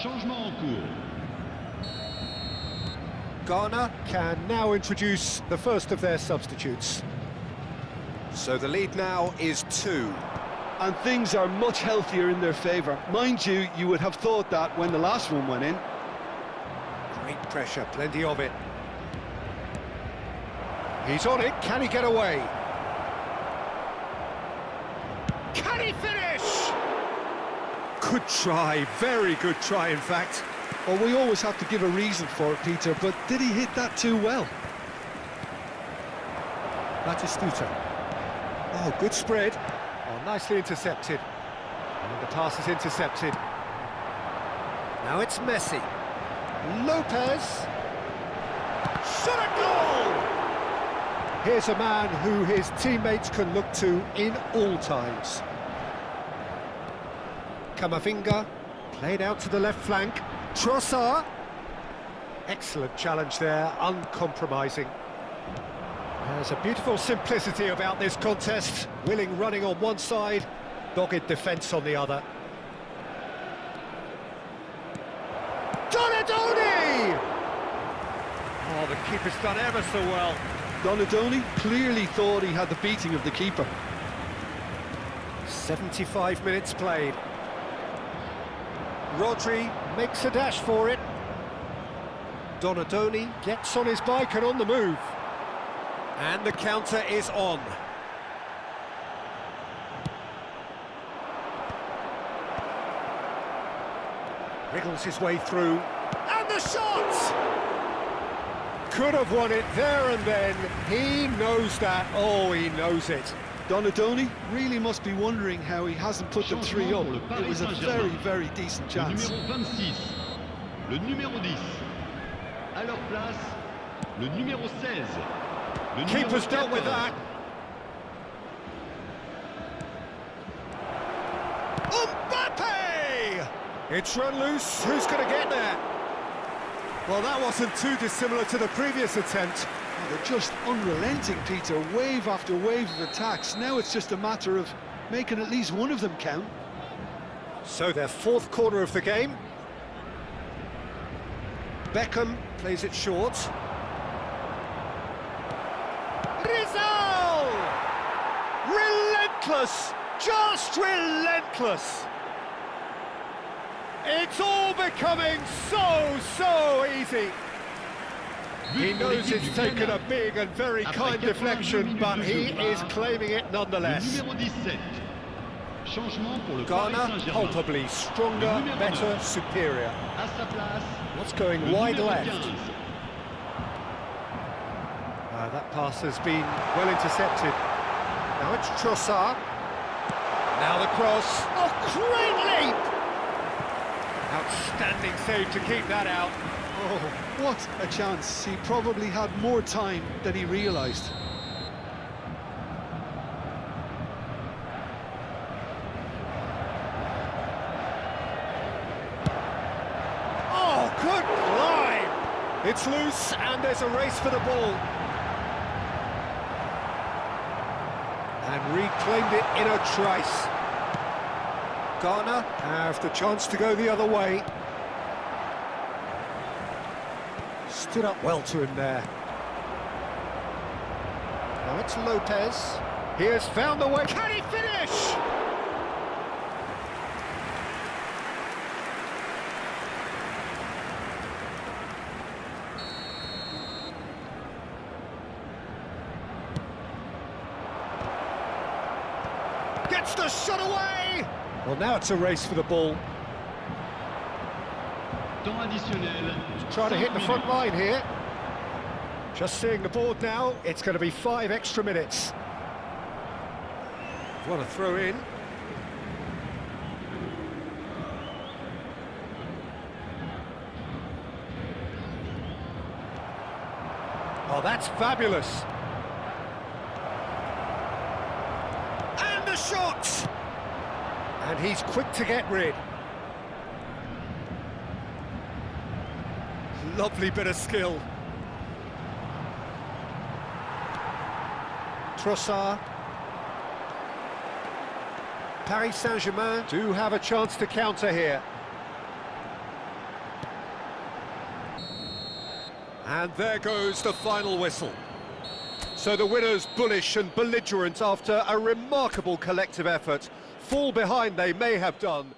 Changement en cours. Ghana can now introduce the first of their substitutes. So the lead now is 2. And things are much healthier in their favour. Mind you, you would have thought that when the last one went in. Great pressure, plenty of it. He's on it, can he get away? Can he finish? Good try, very good try in fact. Well, we always have to give a reason for it, Peter, but did he hit that too well? Batistuta. Oh, good spread. Oh, nicely intercepted. And the pass is intercepted. Now it's Messi. Lopez. Shot a goal! Here's a man who his teammates can look to in all times. Camavinga, played out to the left flank. Trossard. Excellent challenge there, uncompromising. There's a beautiful simplicity about this contest. Willing running on one side, dogged defence on the other. Donadoni! Oh, the keeper's done ever so well. Donadoni clearly thought he had the beating of the keeper. 75 minutes played. Rodri makes a dash for it. Donadoni gets on his bike and on the move. And the counter is on. Wriggles his way through. And the shot! Could have won it there and then. He knows that. Oh, he knows it. Donadoni really must be wondering how he hasn't put them 3 up. It was a very, very decent chance. Le numéro 26, le numéro 10. À leur place, le numéro 16. Le Keeper's numéro dealt with 14. that. Mbappe! It's run loose. Who's going to get there? Well, that wasn't too dissimilar to the previous attempt. Oh, they're just unrelenting, Peter. Wave after wave of attacks. Now it's just a matter of making at least one of them count. So their 4th corner of the game. Beckham plays it short. Rizal! Relentless! Just relentless! It's all becoming so easy. He knows it's taken a big and very kind deflection, but he is claiming it nonetheless. Le numéro 17. Changement pour le Paris Ghana, Saint-Germain. palpably stronger, better, superior. À sa place, What's going le wide numéro left? 15. That pass has been well intercepted. Now it's Trossard. Now the cross. Oh, great leap! Outstanding save to keep that out. Oh, what a chance. He probably had more time than he realised. Oh, good climb! It's loose and there's a race for the ball. And reclaimed it in a trice. Ghana have the chance to go the other way. Stood up well to him there. Now it's Lopez. He has found the way. Can he finish? Gets the shot away! Well, now it's a race for the ball. Temps additionnel. Trying to hit the 5 front minutes. line here. Just seeing the board now, it's going to be 5 extra minutes. What a throw in. Oh, that's fabulous. And the shot! And he's quick to get rid. Lovely bit of skill. Trossard. Paris Saint-Germain do have a chance to counter here. And there goes the final whistle. So the winners, bullish and belligerent after a remarkable collective effort. Fall behind they may have done,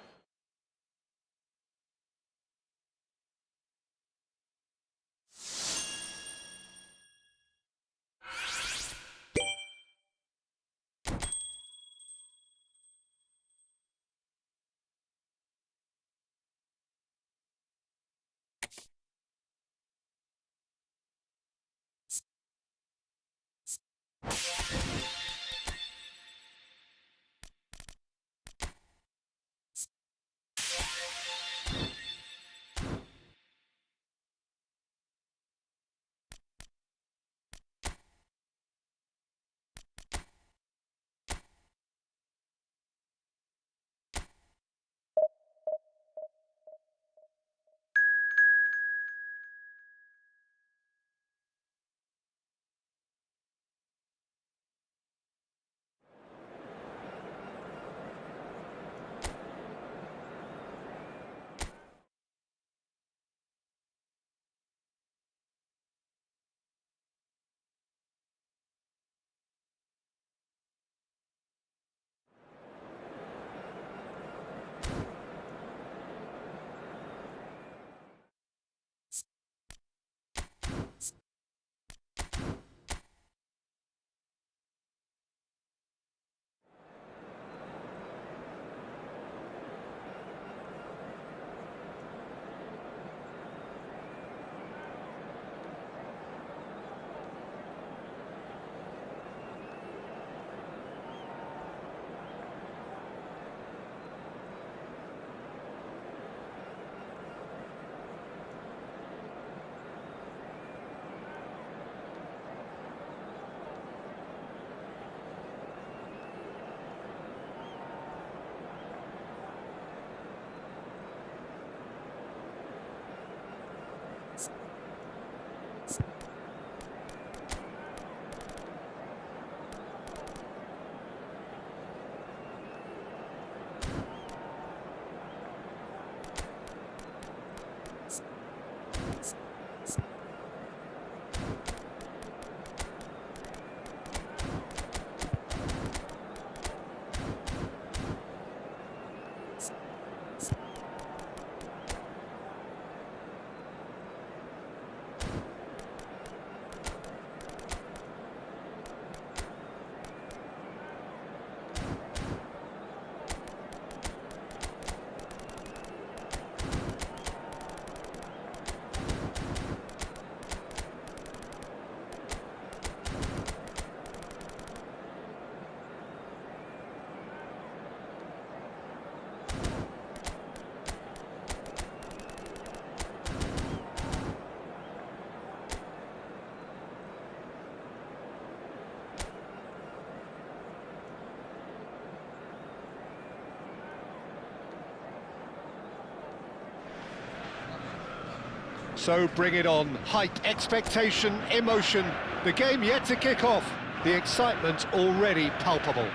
So bring it on. Hype, expectation, emotion. The game yet to kick off. The excitement already palpable.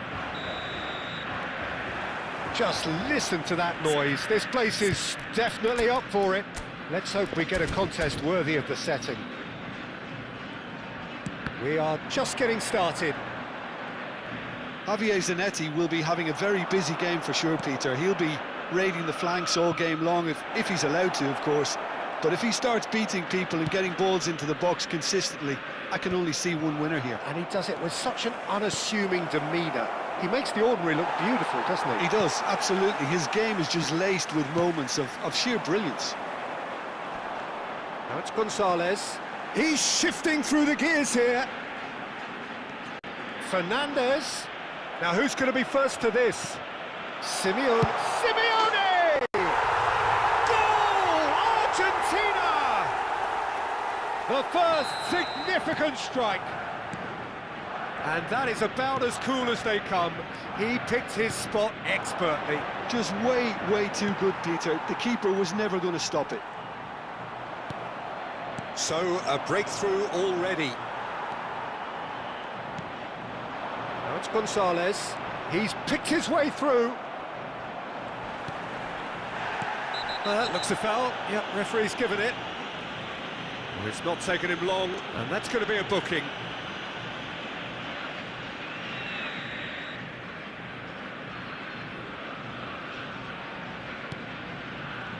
Just listen to that noise. This place is definitely up for it. Let's hope we get a contest worthy of the setting. We are just getting started. Javier Zanetti will be having a very busy game for sure, Peter. He'll be raiding the flanks all game long, if he's allowed to, of course. But if he starts beating people and getting balls into the box consistently, I can only see one winner here. And he does it with such an unassuming demeanour. He makes the ordinary look beautiful, doesn't he? He does, absolutely. His game is just laced with moments of sheer brilliance. Now it's Gonzalez. He's shifting through the gears here. Fernandez. Now who's going to be first to this? Simeone. Goal! Argentina! The first significant strike. And that is about as cool as they come. He picked his spot expertly. Just way too good, Peter. The keeper was never going to stop it. So, a breakthrough already. Now it's Gonzalez. He's picked his way through. That looks a foul. Yep, referee's given it. Well, it's not taken him long, and that's going to be a booking.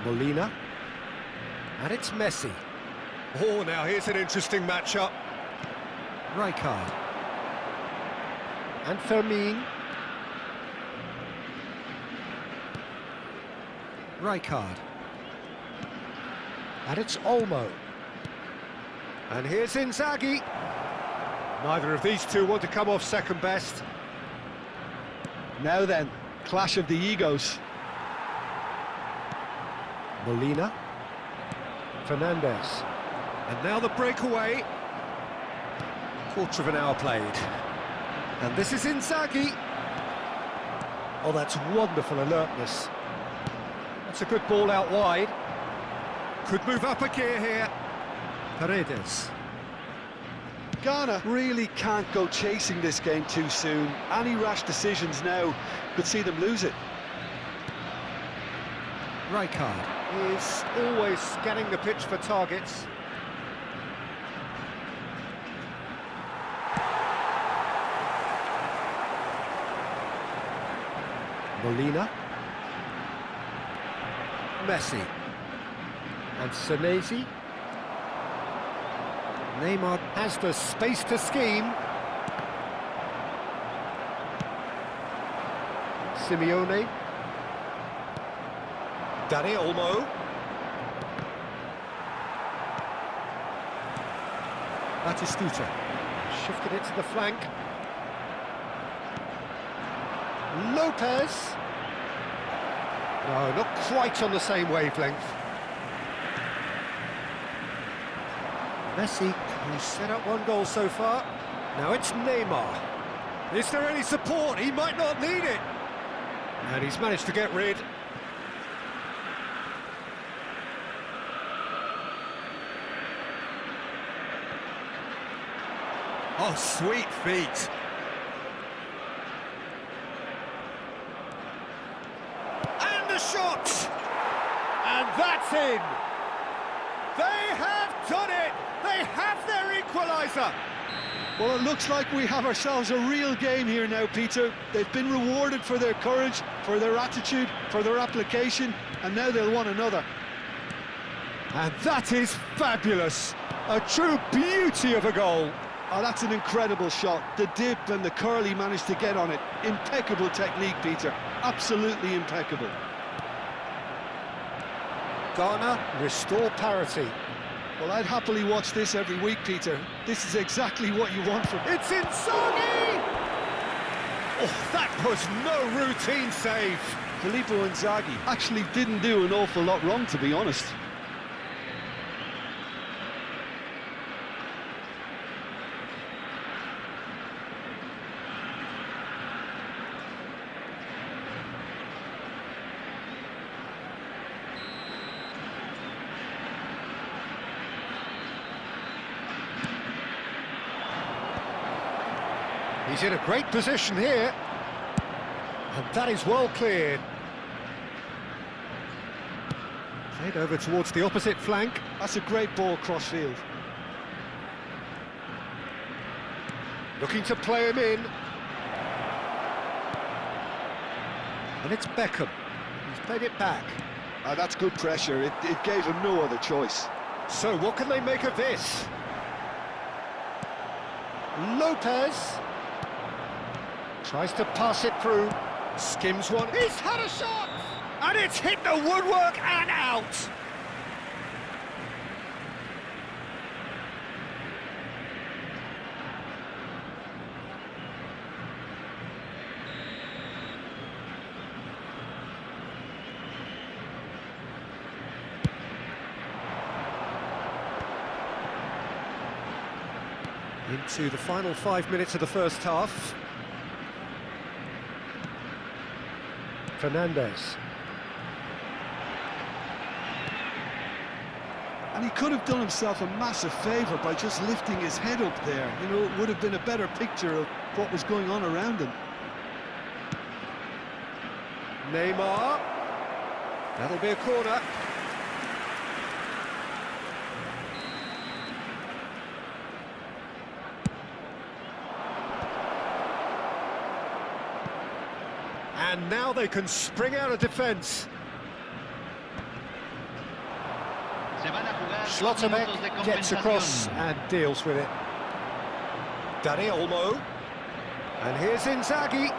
Molina. And it's Messi. Oh, now here's an interesting matchup. Rijkaard. And Fermin. Rijkaard. And it's Olmo. And here's Inzaghi. Neither of these two want to come off second best. Now then, clash of the egos. Molina. Fernandez. And now the breakaway. Quarter of an hour played. And this is Inzaghi. Oh, that's wonderful alertness. That's a good ball out wide. Could move up a gear here. Paredes. Ghana really can't go chasing this game too soon. Any rash decisions now could see them lose it. Rijkaard is always scanning the pitch for targets. Molina. Messi. And Senesi. Neymar has the space to scheme. Simeone. Dani Olmo. Batistuta. Shifted it to the flank. Lopez. No, not quite on the same wavelength. Messi, who's set up one goal so far. Now it's Neymar. Is there any support? He might not need it. And he's managed to get rid. Oh, sweet feet. And the shot! And that's in! They have done it! They have their equaliser! Well, it looks like we have ourselves a real game here now, Peter. They've been rewarded for their courage, for their attitude, for their application, and now they'll want another. And that is fabulous! A true beauty of a goal! Oh, that's an incredible shot. The dip and the curl he managed to get on it. Impeccable technique, Peter. Absolutely impeccable. Ghana restore parity. Well, I'd happily watch this every week, Peter. This is exactly what you want from... It's Inzaghi! Oh, that was no routine save. Filippo Inzaghi actually didn't do an awful lot wrong, to be honest. He's in a great position here. And that is well cleared. Played over towards the opposite flank. That's a great ball cross-field. Looking to play him in. And it's Beckham. He's played it back. That's good pressure. It gave him no other choice. So what can they make of this? Lopez tries to pass it through. Skims one. He's had a shot! And it's hit the woodwork and out! Into the final 5 minutes of the first half. Fernandez. And he could have done himself a massive favour by just lifting his head up there. You know, it would have been a better picture of what was going on around him. Neymar. That'll be a corner. And now they can spring out of defence. Schlotterbeck gets across and deals with it. Dani Olmo. And here's Inzaghi.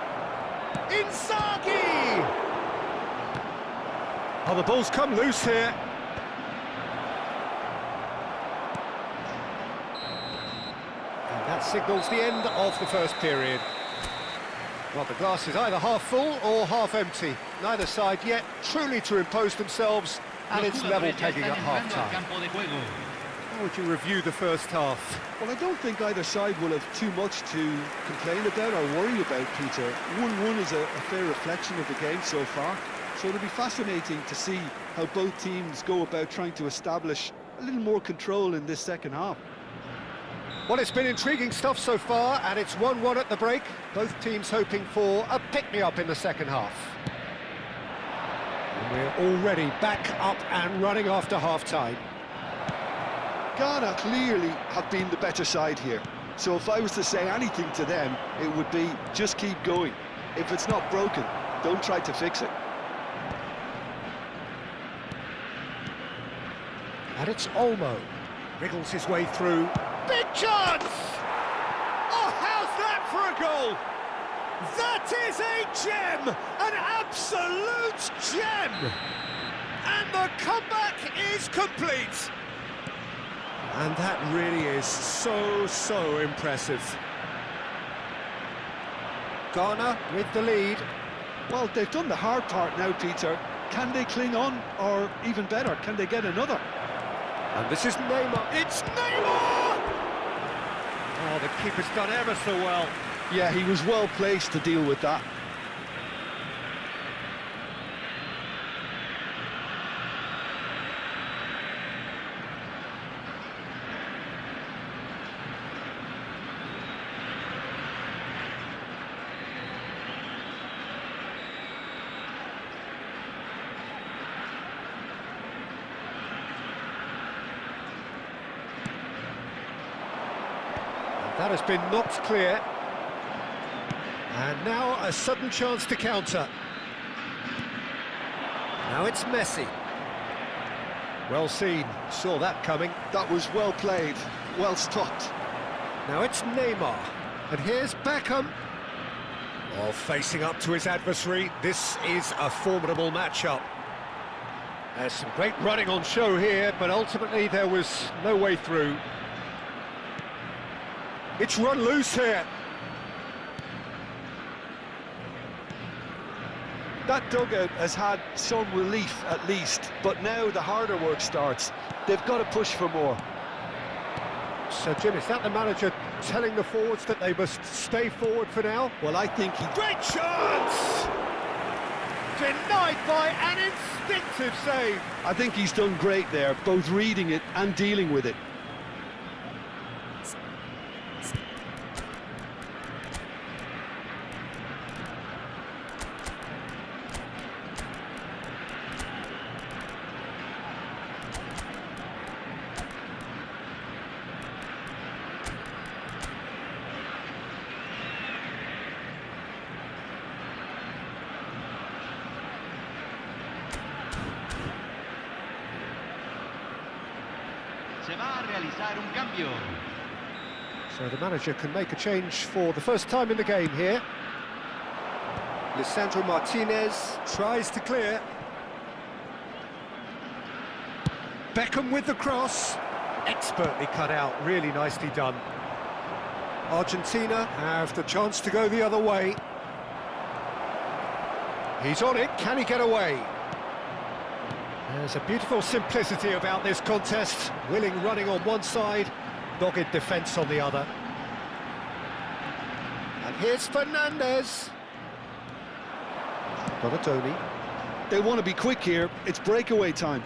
Inzaghi! Oh, the ball's come loose here. And that signals the end of the first period. Well, the glass is either half full or half empty. Neither side yet truly to impose themselves, and it's level pegging at half-time. How would you review the first half? Well, I don't think either side will have too much to complain about or worry about, Peter. 1-1 is a fair reflection of the game so far, so it'll be fascinating to see how both teams go about trying to establish a little more control in this second half. Well, it's been intriguing stuff so far, and it's 1-1 at the break. Both teams hoping for a pick-me-up in the second half. And we're already back up and running after half-time. Ghana clearly have been the better side here. So if I was to say anything to them, it would be just keep going. If it's not broken, don't try to fix it. And it's Olmo. Wriggles his way through. Big chance! Oh, how's that for a goal? That is a gem! An absolute gem! And the comeback is complete! And that really is so impressive. Ghana with the lead. Well, they've done the hard part now, Peter. Can they cling on, or even better, can they get another? And this is Neymar. It's Neymar! Oh, the keeper's done ever so well. Yeah, he was well placed to deal with that. That has been knocked clear. And now a sudden chance to counter. Now it's Messi. Well seen, saw that coming. That was well played, well stopped. Now it's Neymar. And here's Beckham. Oh, facing up to his adversary. This is a formidable matchup. There's some great running on show here, but ultimately there was no way through. It's run loose here. That dugout has had some relief at least, but now the harder work starts. They've got to push for more. So, Jim, is that the manager telling the forwards that they must stay forward for now? Well, I think he... Great chance! Denied by an instinctive save. I think he's done great there, both reading it and dealing with it. va a realizar un cambio. So the manager can make a change for the first time in the game here. Lisandro Martinez tries to clear. Beckham with the cross. Expertly cut out, really nicely done. Argentina have the chance to go the other way. He's on it, can he get away? There's a beautiful simplicity about this contest. Willing running on one side, dogged defence on the other. And here's Fernandez. Donatoni. They want to be quick here. It's breakaway time.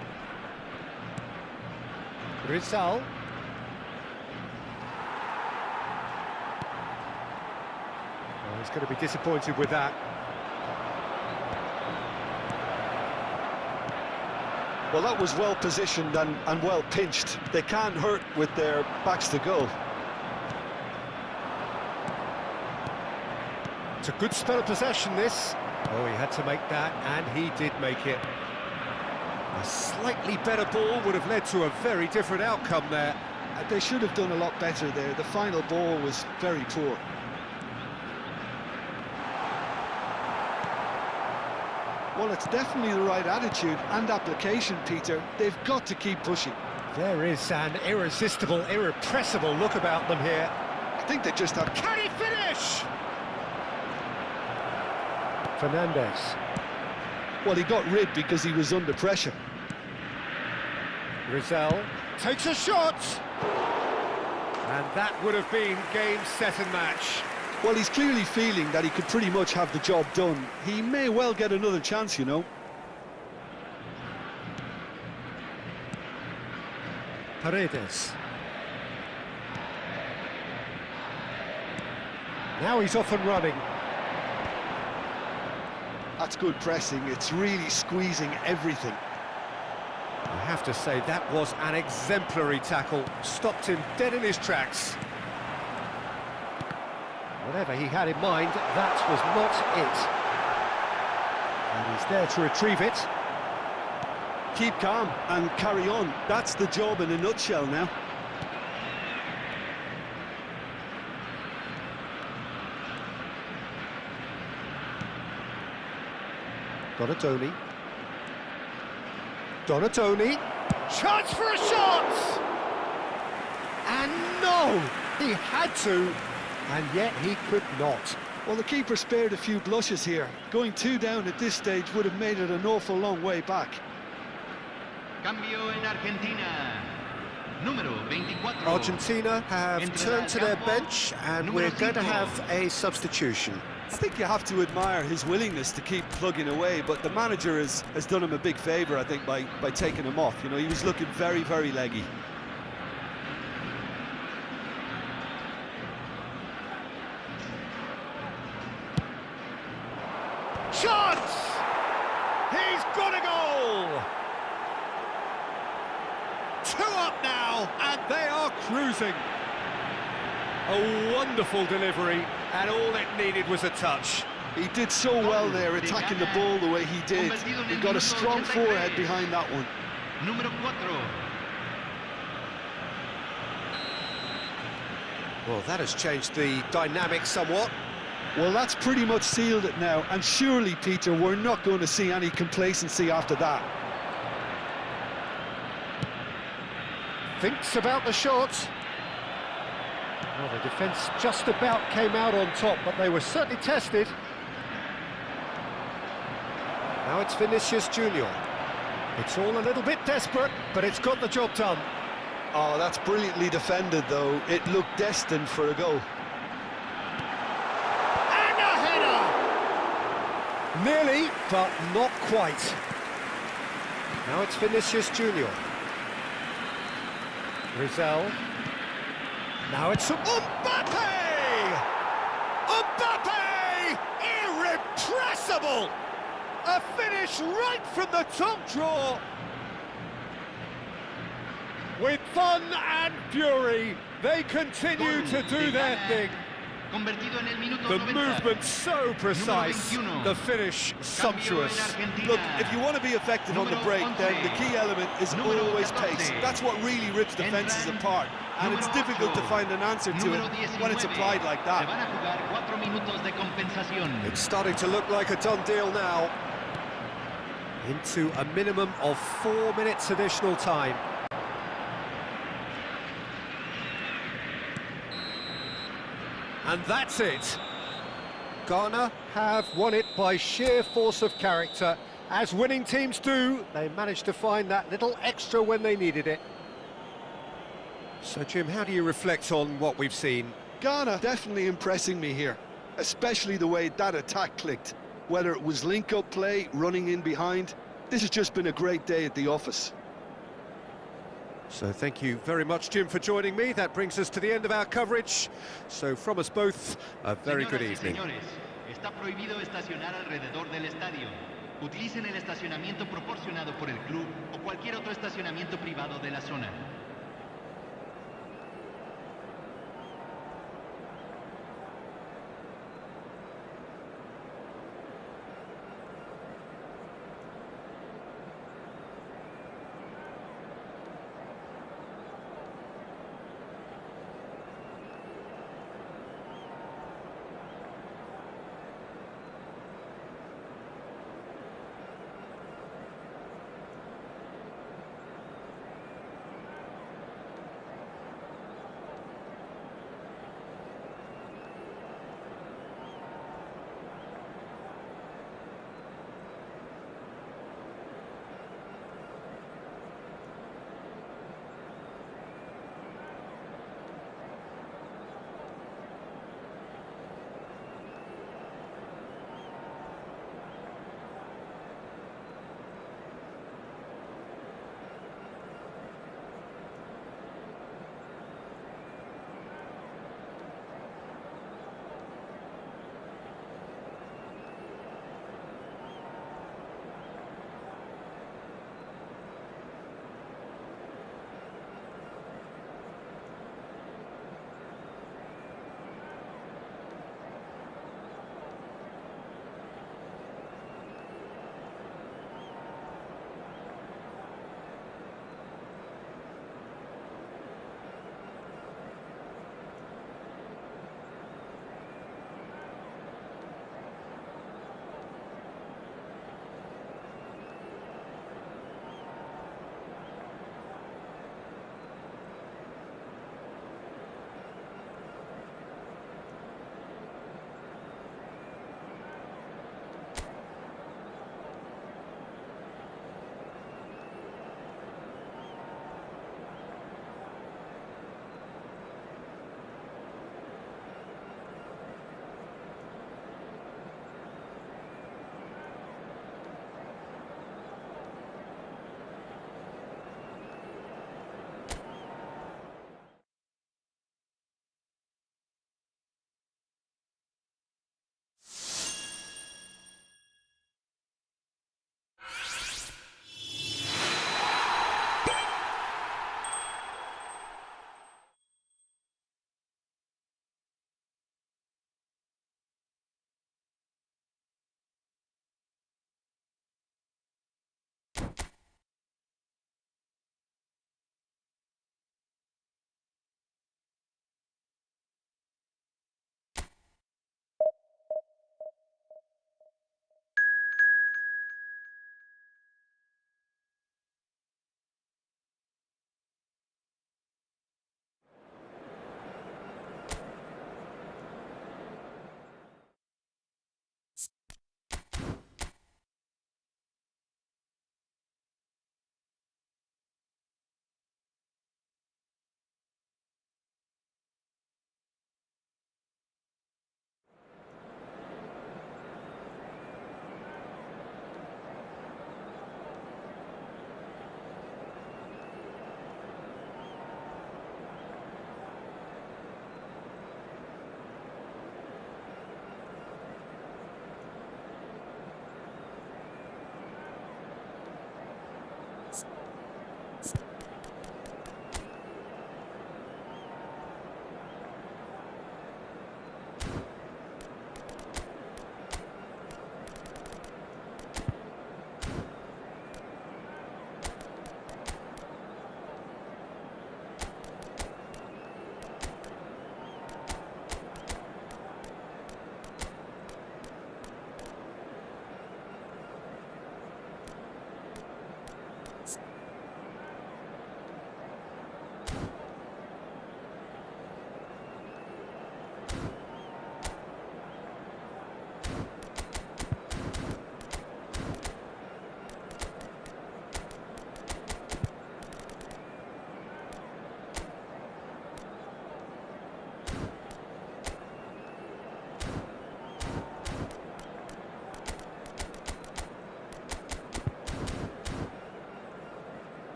Rizal. Oh, he's going to be disappointed with that. Well, that was well positioned and well pinched. They can't hurt with their backs to goal. It's a good spell of possession, this. Oh, he had to make that, and he did make it. A slightly better ball would have led to a very different outcome there. They should have done a lot better there. The final ball was very poor. Well, it's definitely the right attitude and application, Peter. They've got to keep pushing. There is an irresistible, irrepressible look about them here. I think they just have... Can he finish? Fernandez. Well, he got rid because he was under pressure. Rizal takes a shot. And that would have been game, set and match. Well, he's clearly feeling that he could pretty much have the job done. He may well get another chance, you know. Paredes. Now he's off and running. That's good pressing. It's really squeezing everything. I have to say, that was an exemplary tackle. Stopped him dead in his tracks. Whatever he had in mind, that was not it. And he's there to retrieve it. Keep calm and carry on. That's the job in a nutshell now. Donatoni. Donatoni. Chance for a shot! And no! He had to, and yet he could not. Well, the keeper spared a few blushes here. Going 2 down at this stage would have made it an awful long way back. Cambio en Argentina. Número 24. Argentina have turned to their bench, and we're going to have a substitution. I think you have to admire his willingness to keep plugging away, but the manager has done him a big favour, I think, by taking him off. You know, he was looking very, very leggy. Shot! He's got a goal! 2 up now, and they are cruising. A wonderful delivery, and all it needed was a touch. He did so well there, attacking the ball the way he did. He got a strong forehead behind that one. Número 4. Well, that has changed the dynamic somewhat. Well, that's pretty much sealed it now, and surely, Peter, we're not going to see any complacency after that. Thinks about the shot. Well, the defence just about came out on top, but they were certainly tested. Now it's Vinicius Junior. It's all a little bit desperate, but it's got the job done. Oh, that's brilliantly defended, though. It looked destined for a goal. And a header! Nearly, but not quite. Now it's Vinicius Junior. Rizal. Now it's Mbappe! Mbappe! Irrepressible! A finish right from the top draw. With fun and fury, they continue to do their thing. Convertido en el minuto The 90. movement so precise, 21. the finish sumptuous. Look, if you want to be effective on the break, then the key element is always pace. That's what really rips defences apart, and it's difficult to find an answer to it when it's applied like that. It's starting to look like a done deal now. Into a minimum of 4 minutes additional time. And that's it. Ghana have won it by sheer force of character. As winning teams do, they managed to find that little extra when they needed it. So, Jim, how do you reflect on what we've seen? Ghana definitely impressing me here, especially the way that attack clicked. Whether it was link-up play, running in behind, this has just been a great day at the office. So thank you very much, Jim, for joining me. That brings us to the end of our coverage. So from us both, a very good evening. Señores, está prohibido estacionar alrededor del estadio. Utilicen el estacionamiento proporcionado por el club o cualquier otro estacionamiento privado de la zona.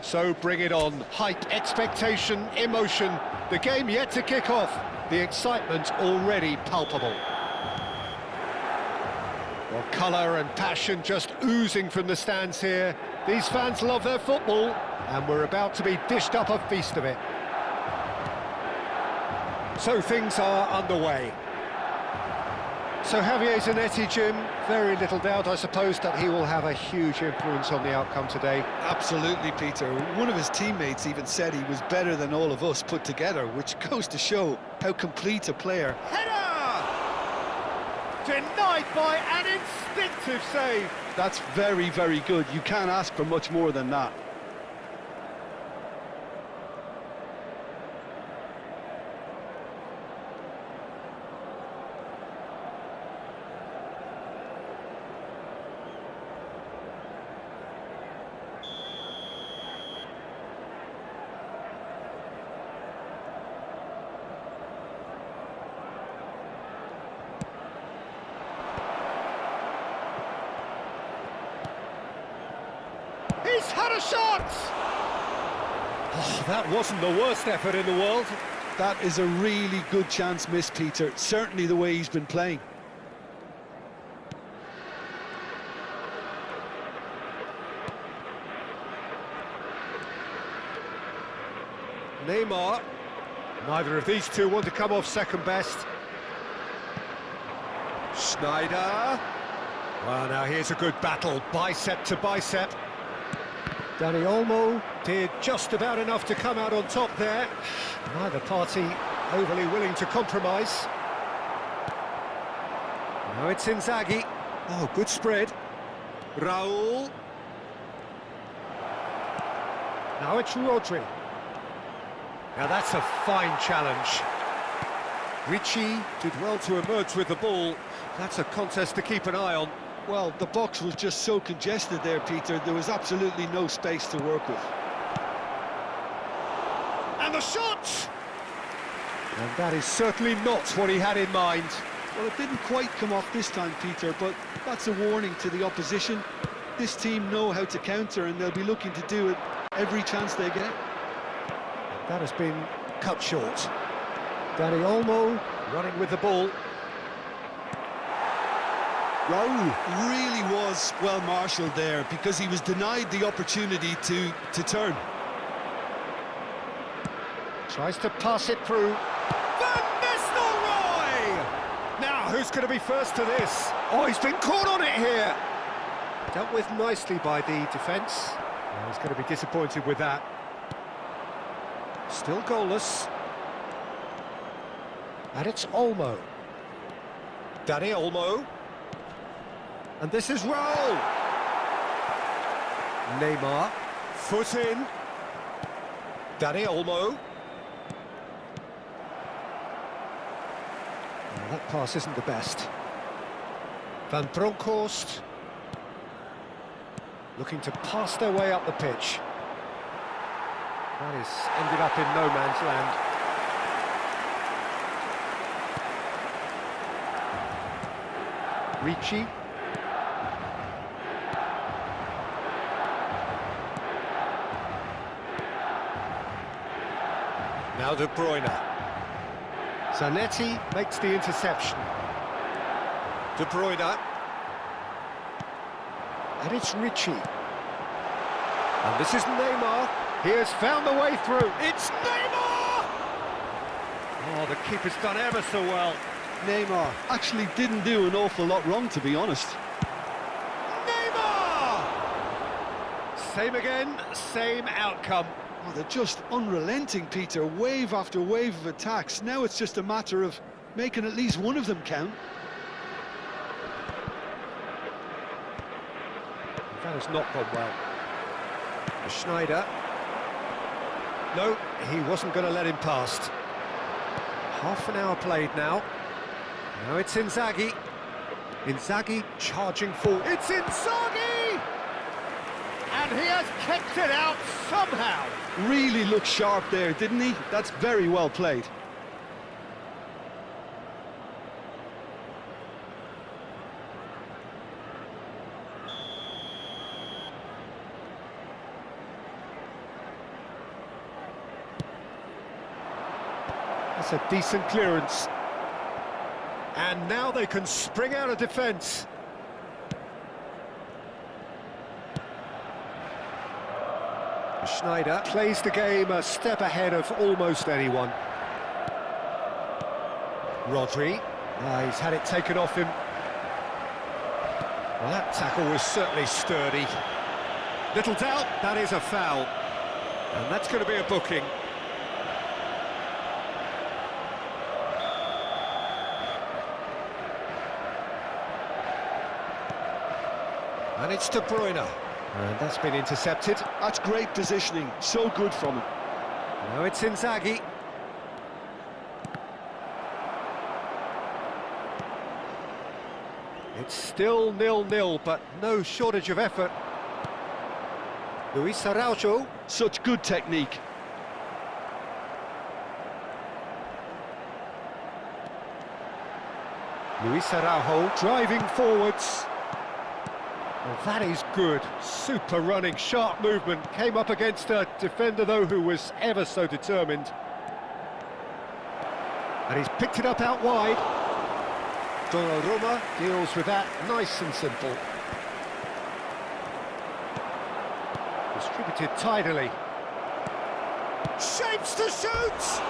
So bring it on. Hype, expectation, emotion. The game yet to kick off. The excitement already palpable. Well, colour and passion just oozing from the stands here. These fans love their football, and we're about to be dished up a feast of it. So things are underway. So Javier Zanetti, Jim, very little doubt, I suppose, that he will have a huge influence on the outcome today. Absolutely, Peter. One of his teammates even said he was better than all of us put together, which goes to show how complete a player. Header! Denied by an instinctive save. That's very, very good. You can't ask for much more than that. He's had a shot! Oh, that wasn't the worst effort in the world. That is a really good chance missed, Peter. Certainly the way he's been playing. Neymar. Neither of these two want to come off second best. Schneider. Well, now here's a good battle, bicep to bicep. Dani Olmo did just about enough to come out on top there. Neither party overly willing to compromise. Now it's Inzaghi. Oh, good spread. Raul. Now it's Rodri. Now that's a fine challenge. Ricci did well to emerge with the ball. That's a contest to keep an eye on. Well, the box was just so congested there, Peter. There was absolutely no space to work with. And the shot! And that is certainly not what he had in mind. Well, it didn't quite come off this time, Peter, but that's a warning to the opposition. This team know how to counter, and they'll be looking to do it every chance they get. That has been cut short. Dani Olmo running with the ball. Raul really was well marshalled there because he was denied the opportunity to turn. Tries to pass it through. Van Nistelrooy! Now, who's going to be first to this? Oh, he's been caught on it here. Dealt with nicely by the defence. Oh, he's going to be disappointed with that. Still goalless. And it's Olmo. Dani Olmo. And this is Raul. Neymar. Foot in. Dani Olmo. Well, that pass isn't the best. Van Bronckhorst. Looking to pass their way up the pitch. That is ended up in no man's land. Ricci. Now De Bruyne. Zanetti makes the interception. De Bruyne. And it's Ricci. And this is Neymar. He has found the way through. It's Neymar! Oh, the keeper's done ever so well. Neymar actually didn't do an awful lot wrong, to be honest. Neymar! Same again, same outcome. Oh, they're just unrelenting, Peter. Wave after wave of attacks. Now it's just a matter of making at least one of them count. That has not gone well. Schneider. No, he wasn't going to let him past. Half an hour played now. Now it's Inzaghi. Inzaghi charging forward. It's Inzaghi! And he has kept it out somehow. Really looked sharp there, didn't he? That's very well played. That's a decent clearance. And now they can spring out of defence. Schneider plays the game a step ahead of almost anyone. Rodri, he's had it taken off him. Well, that tackle was certainly sturdy. Little doubt, that is a foul. And that's going to be a booking. And it's De Bruyne. And that's been intercepted. That's great positioning, so good from him. Now it's Inzaghi. It's still 0-0, but no shortage of effort. Luis Araujo. Such good technique. Luis Araujo driving forwards. Well, that is good. Super running, sharp movement. Came up against a defender, though, who was ever so determined. And he's picked it up out wide. Donnarumma deals with that nice and simple. Distributed tidily. Shapes to shoot!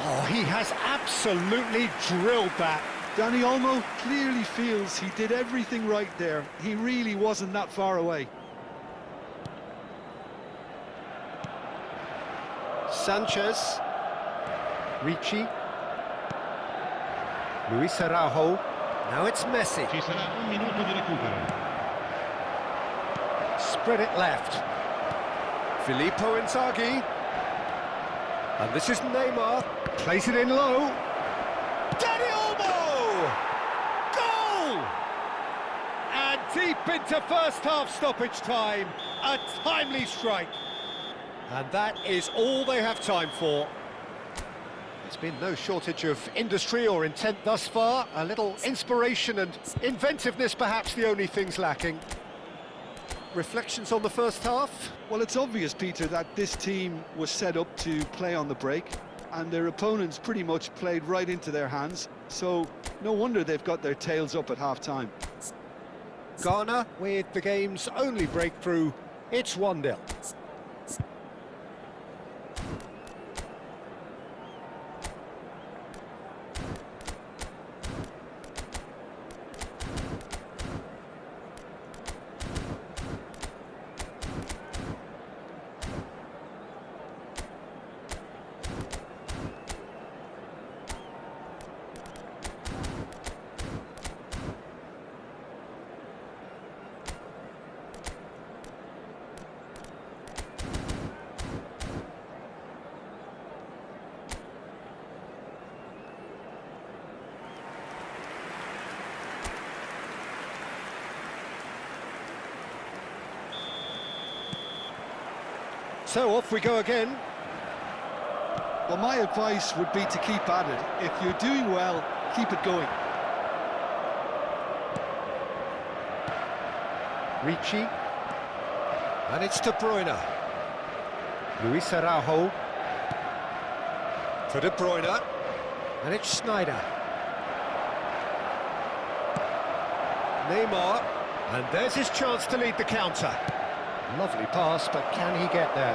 Oh, he has absolutely drilled that. Dani Olmo clearly feels he did everything right there. He really wasn't that far away. Sanchez. Ricci. Luis Araujo. Now it's Messi. Ci sarà un minuto di recupero. Spread it left. Filippo Inzaghi. And this is Neymar. Plays it in low. Dani Olmo! Goal! And deep into first half stoppage time. A timely strike. And that is all they have time for. There's been no shortage of industry or intent thus far. A little inspiration and inventiveness, perhaps the only things lacking. Reflections on the first half? Well, it's obvious, Peter, that this team was set up to play on the break, and their opponents pretty much played right into their hands, so no wonder they've got their tails up at half-time. Ghana with the game's only breakthrough. It's 1-0. So off we go again. Well, my advice would be to keep at it. If you're doing well, keep it going. Ricci. And it's De Bruyne. Luis Araujo. For De Bruyne. And it's Schneider. Neymar. And there's his chance to lead the counter. Lovely pass, but can he get there?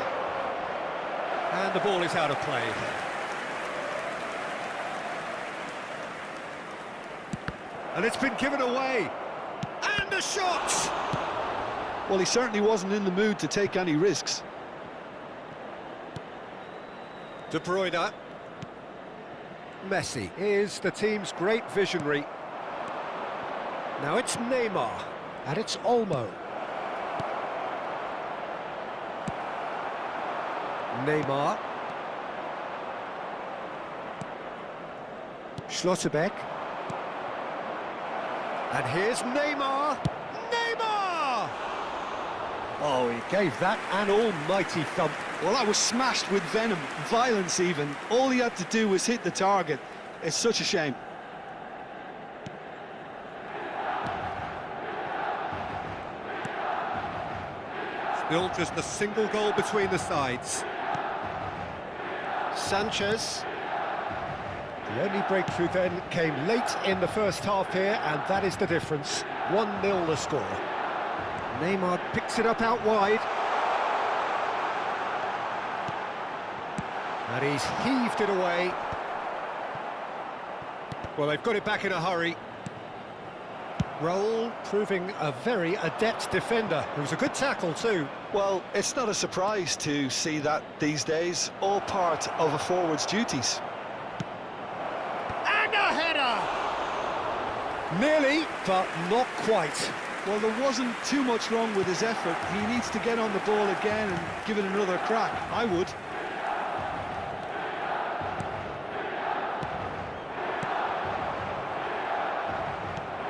And the ball is out of play. And it's been given away. And a shot! Well, he certainly wasn't in the mood to take any risks. De Bruyne. Messi is the team's great visionary. Now it's Neymar, and it's Olmo. Neymar. Schlotterbeck. And here's Neymar. Neymar! Oh, he gave that an almighty thump. Well, that was smashed with venom, violence even. All he had to do was hit the target. It's such a shame. Still just a single goal between the sides. Sanchez. The only breakthrough then came late in the first half here, and that is the difference. 1-0 the score. Neymar picks it up out wide. And he's heaved it away. Well, they've got it back in a hurry. Raul proving a very adept defender. It was a good tackle too. Well, it's not a surprise to see that these days, all part of a forward's duties. And a header! Nearly, but not quite. Well, there wasn't too much wrong with his effort. He needs to get on the ball again and give it another crack. I would.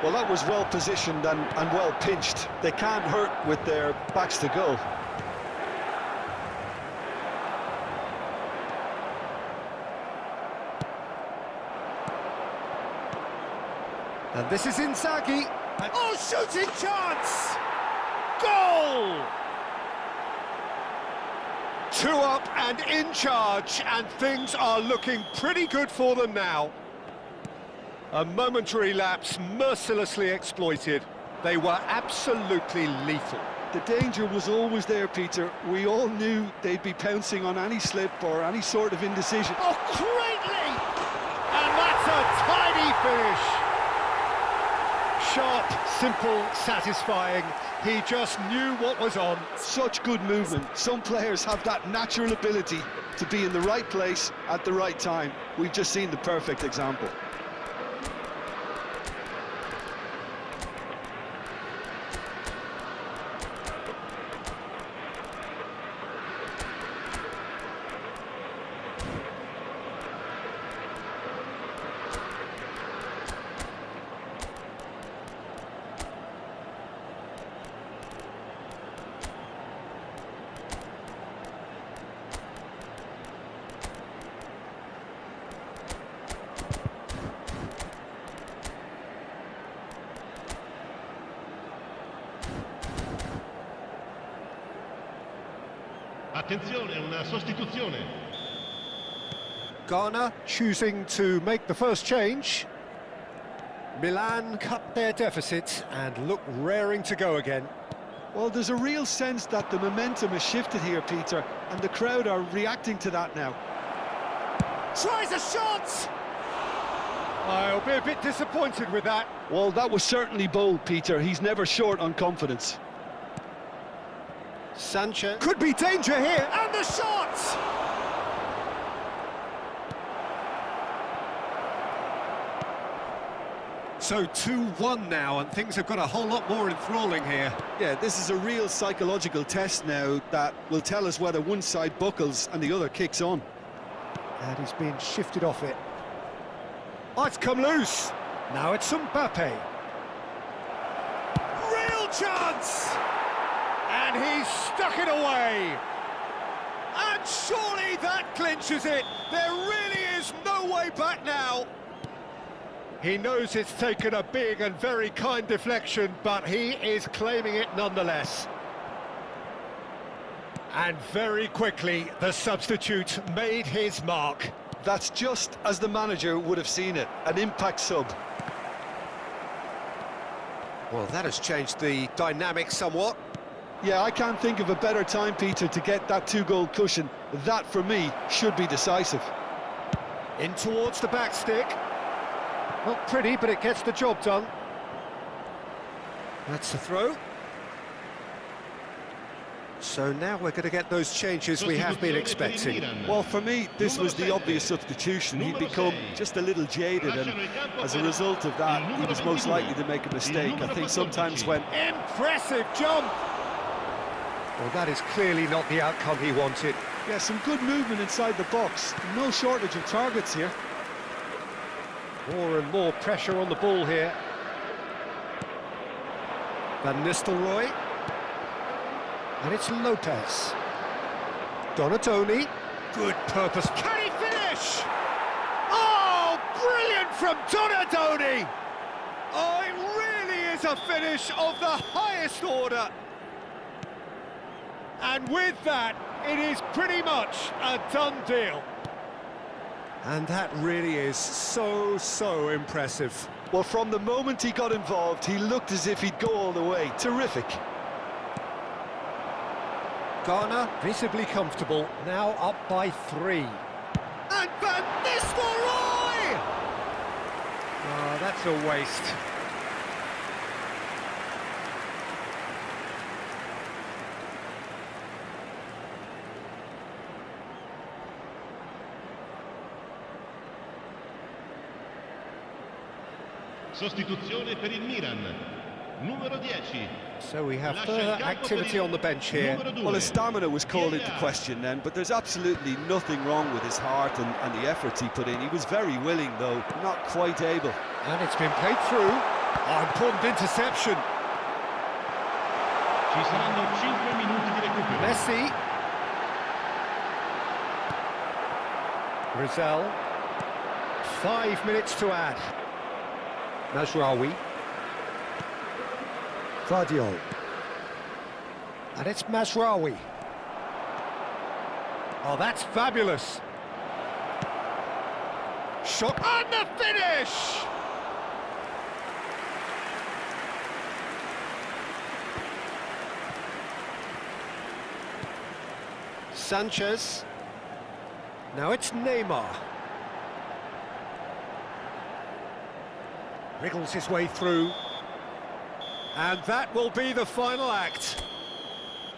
Well, that was well positioned and well pinched. They can't hurt with their backs to goal. And this is Inzaghi. Oh, shooting chance! Goal! 2 up and in charge, and things are looking pretty good for them now. A momentary lapse mercilessly exploited. They were absolutely lethal. The danger was always there, Peter. We all knew they'd be pouncing on any slip or any sort of indecision. Oh, greatly! And that's a tidy finish. Sharp, simple, satisfying. He just knew what was on. Such good movement. Some players have that natural ability to be in the right place at the right time. We've just seen the perfect example. Attenzione, una sostituzione. Ghana choosing to make the first change. Milan cut their deficit and look raring to go again. Well, there's a real sense that the momentum has shifted here, Peter, and the crowd are reacting to that now. Tries a shot! I'll be a bit disappointed with that. Well, that was certainly bold, Peter. He's never short on confidence. Sanchez could be danger here, and the shot! So 2-1 now, and things have got a whole lot more enthralling here. Yeah, this is a real psychological test now that will tell us whether one side buckles and the other kicks on. And he's been shifted off it. Oh, it's come loose. Now it's Mbappe. Real chance! And he's stuck it away. And surely that clinches it. There really is no way back now. He knows it's taken a big and very kind deflection, but he is claiming it nonetheless. And very quickly, the substitute made his mark. That's just as the manager would have seen it, an impact sub. Well, that has changed the dynamic somewhat. Yeah, I can't think of a better time, Peter, to get that 2-goal cushion. That, for me, should be decisive. In towards the back stick. Not pretty, but it gets the job done. That's the throw. So now we're going to get those changes we have been expecting. Well, for me, this was the obvious substitution. He'd become just a little jaded, and as a result of that, he was most likely to make a mistake. I think sometimes when... Impressive jump! Well, that is clearly not the outcome he wanted. Yeah, some good movement inside the box. No shortage of targets here. More and more pressure on the ball here. Van Nistelrooy. And it's Lopez. Donatoni. Good purpose. Can he finish? Oh, brilliant from Donatoni! Oh, it really is a finish of the highest order. And with that, it is pretty much a done deal. And that really is so impressive. Well, from the moment he got involved, he looked as if he'd go all the way. Terrific. Ghana visibly comfortable, now up by 3. And Van Nistelrooy! Oh, that's a waste. Sostituzione per il Milan. Numero 10. So we have further activity on the bench here. Well, his stamina was called into question then, but there's absolutely nothing wrong with his heart and the efforts he put in. He was very willing, though, not quite able. And it's been played through. Oh, important interception. Ci saranno 5 minuti di recupero. Messi. Rizal. 5 minutes to add. Mazraoui. Guardiola. And it's Mazraoui. Oh, that's fabulous. Shot and the finish! Sanchez. Now it's Neymar. Wriggles his way through. And that will be the final act.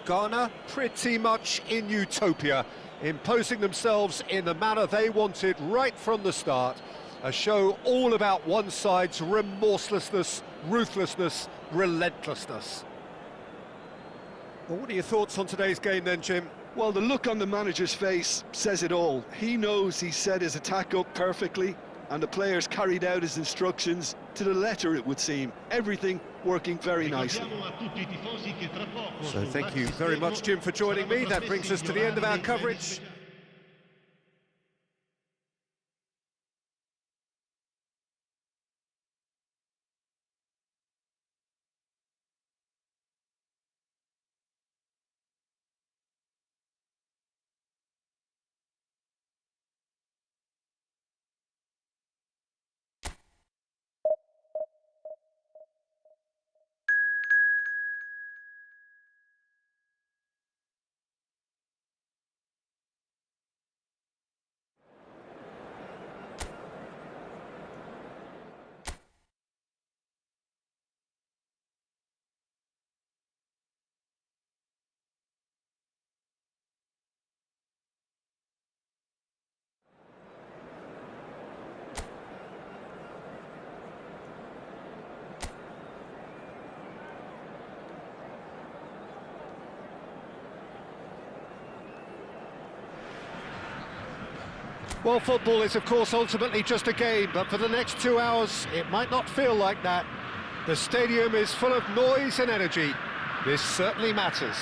Ghana pretty much in utopia, imposing themselves in the manner they wanted right from the start. A show all about one side's remorselessness, ruthlessness, relentlessness. Well, what are your thoughts on today's game then, Jim? Well, the look on the manager's face says it all. He knows he set his attack up perfectly, and the players carried out his instructions to the letter, it would seem. Everything working very nicely. So thank you very much, Jim, for joining me. That brings us to the end of our coverage. Well, football is, of course, ultimately just a game, but for the next 2 hours, it might not feel like that. The stadium is full of noise and energy. This certainly matters.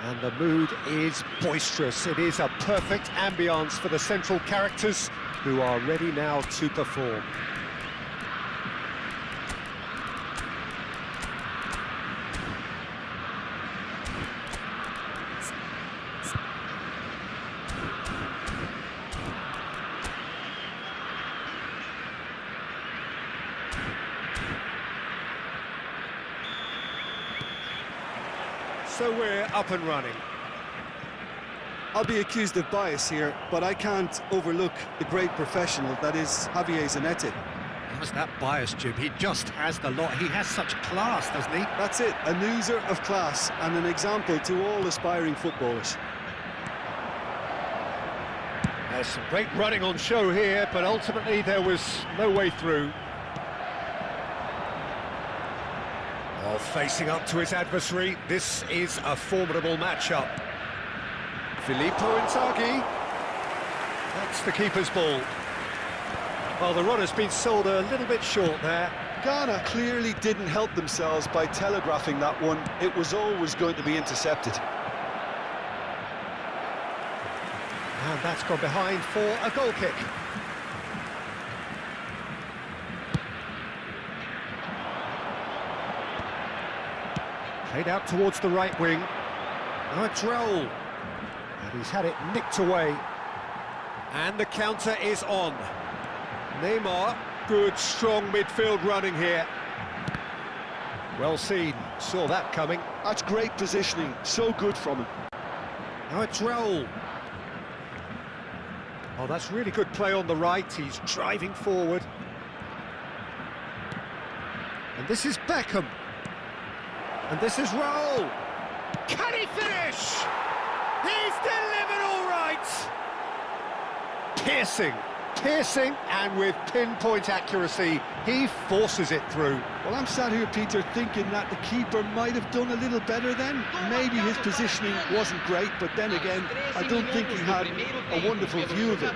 And the mood is boisterous. It is a perfect ambience for the central characters who are ready now to perform. So we're up and running. I'll be accused of bias here, but I can't overlook the great professional that is Javier Zanetti. How's that bias, Jim? He just has the lot. He has such class, doesn't he? That's it, an oozer of class and an example to all aspiring footballers. There's some great running on show here, but ultimately there was no way through. Oh, facing up to his adversary, this is a formidable matchup. Filippo Inzaghi. That's the keeper's ball. Well, the runner's been sold a little bit short there. Ghana clearly didn't help themselves by telegraphing that one. It was always going to be intercepted. And that's gone behind for a goal kick. Played out towards the right wing. Now it's Raul. And he's had it nicked away. And the counter is on. Neymar, good, strong midfield running here. Well seen, saw that coming. That's great positioning, so good from him. Now it's Raul. Oh, that's really good play on the right, he's driving forward. And this is Beckham. And this is Raul. Can he finish? He's delivered all right! Piercing, and with pinpoint accuracy, he forces it through. Well, I'm sat here, Peter, thinking that the keeper might have done a little better then. Maybe his positioning wasn't great, but then again, I don't think he had a wonderful view of it.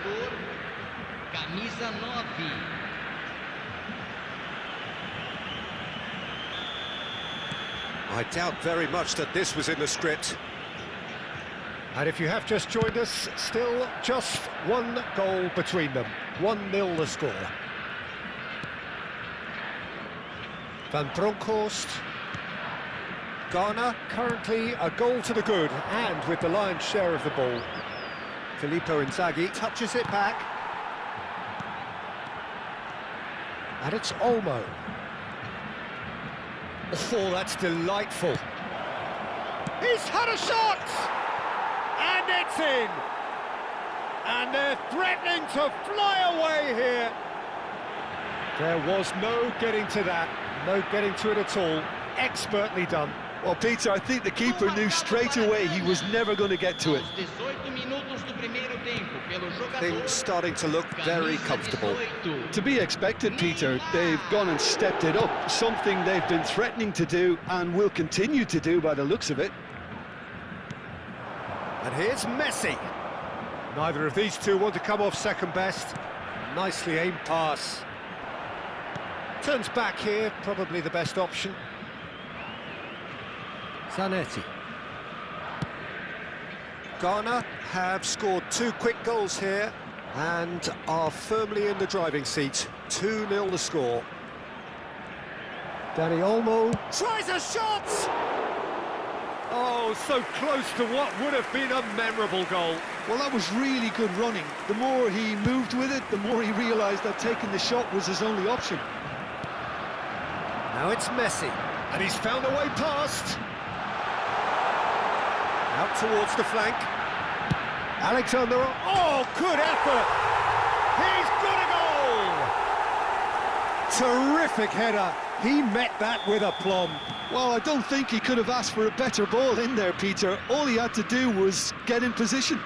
I doubt very much that this was in the script. And if you have just joined us, still just one goal between them. 1-0 the score. Van Bronckhorst. Ghana currently a goal to the good, and with the lion's share of the ball. Filippo Inzaghi touches it back. And it's Olmo. Oh, that's delightful. He's had a shot! And it's in! And they're threatening to fly away here. There was no getting to that, no getting to it at all. Expertly done. Well, Peter, I think the keeper knew straight away he was never going to get to it. Things starting to look very comfortable. To be expected, Peter. They've gone and stepped it up, something they've been threatening to do and will continue to do by the looks of it. And here's Messi. Neither of these two want to come off second best. Nicely aimed pass. Turns back here, probably the best option. Zanetti. Ghana have scored 2 quick goals here and are firmly in the driving seat. 2-0 the score. Danny Olmo tries a shot! Oh, so close to what would have been a memorable goal. Well, that was really good running. The more he moved with it, the more he realised that taking the shot was his only option. Now it's Messi, and he's found a way past. Out towards the flank. Alexander, oh, good effort! He's got a goal! Terrific header. He met that with aplomb. Well, I don't think he could have asked for a better ball in there, Peter. All he had to do was get in position.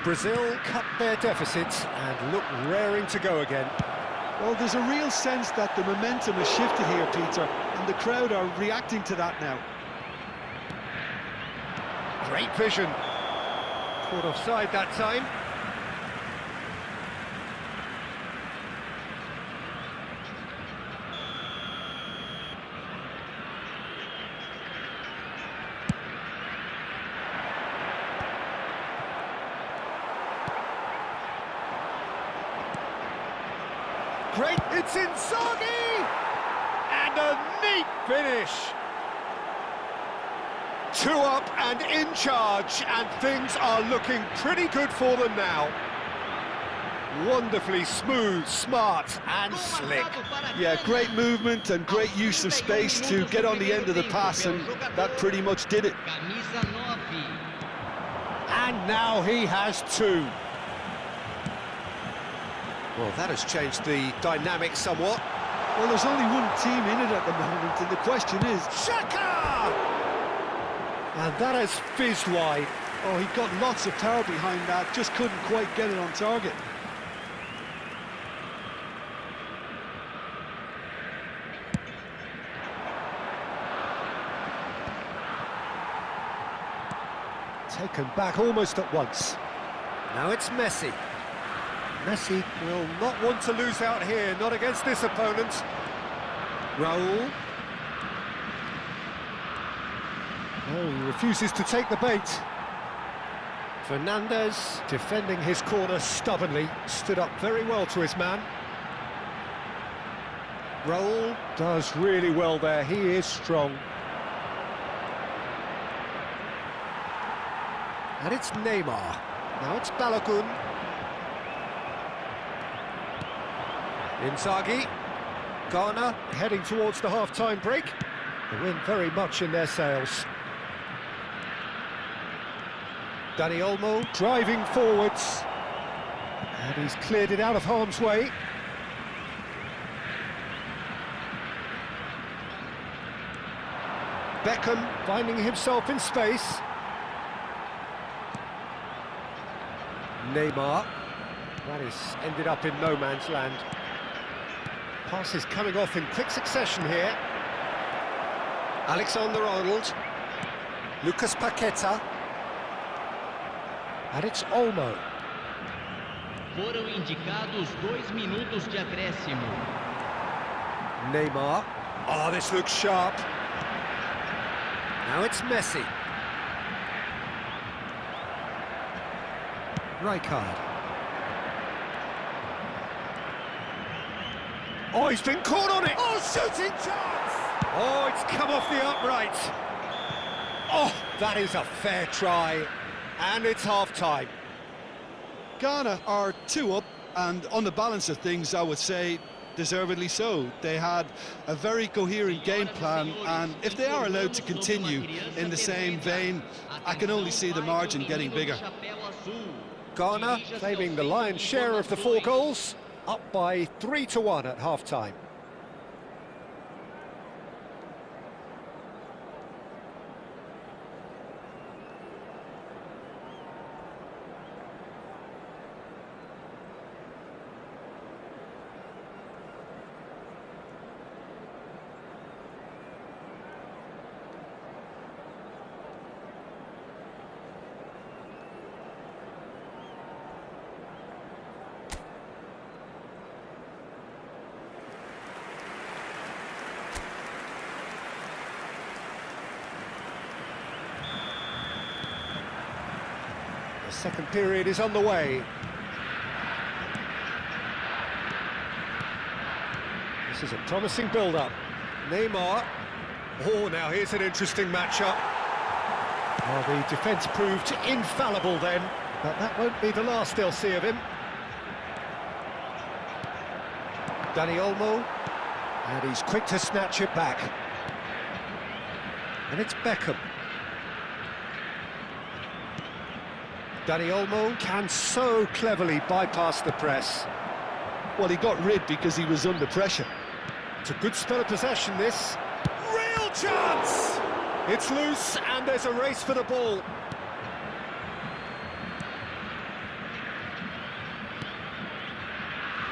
Brazil cut their deficit and look raring to go again. Well, there's a real sense that the momentum has shifted here, Peter, and the crowd are reacting to that now. Great vision. Caught offside that time. Great, it's Inzaghi! And a neat finish! 2 up and in charge, and things are looking pretty good for them now. Wonderfully smooth, smart and slick. Yeah, great movement and great use of space to get on the end of the pass, and that pretty much did it. And now he has 2. Well, that has changed the dynamic somewhat. Well, there's only one team in it at the moment, and the question is... Shaka! And that has fizzed wide. Oh, he got lots of power behind that, just couldn't quite get it on target. Taken back almost at once. Now it's Messi. Messi will not want to lose out here, not against this opponent. Raul. Oh, he refuses to take the bait. Fernandez, defending his corner stubbornly, stood up very well to his man. Raul does really well there, he is strong. And it's Neymar. Now it's Balogun. Inzaghi. Ghana heading towards the half-time break. The wind very much in their sails. Dani Olmo driving forwards. And he's cleared it out of harm's way. Beckham finding himself in space. Neymar. That is ended up in no man's land. Passes coming off in quick succession here. Alexander-Arnold. Lucas Paqueta. And it's Olmo. Foram indicados 2 minutos de acréscimo. Neymar. Oh, this looks sharp. Now it's Messi. Rijkaard. Oh, he's been caught on it! Oh, shooting chance! Oh, it's come off the upright. Oh, that is a fair try. And it's half-time. Ghana are 2 up, and on the balance of things, I would say deservedly so. They had a very coherent game plan, and if they are allowed to continue in the same vein, I can only see the margin getting bigger. Ghana claiming the lion's share of the 4 goals, up by 3-1 at half-time. The second period is on the way. This is a promising build-up. Neymar. Oh, now here's an interesting matchup. Well, the defence proved infallible then, but that won't be the last they'll see of him. Dani Olmo. And he's quick to snatch it back. And it's Beckham. Dani Olmo can so cleverly bypass the press. Well, he got rid because he was under pressure. It's a good spell of possession, this. Real chance! It's loose, and there's a race for the ball.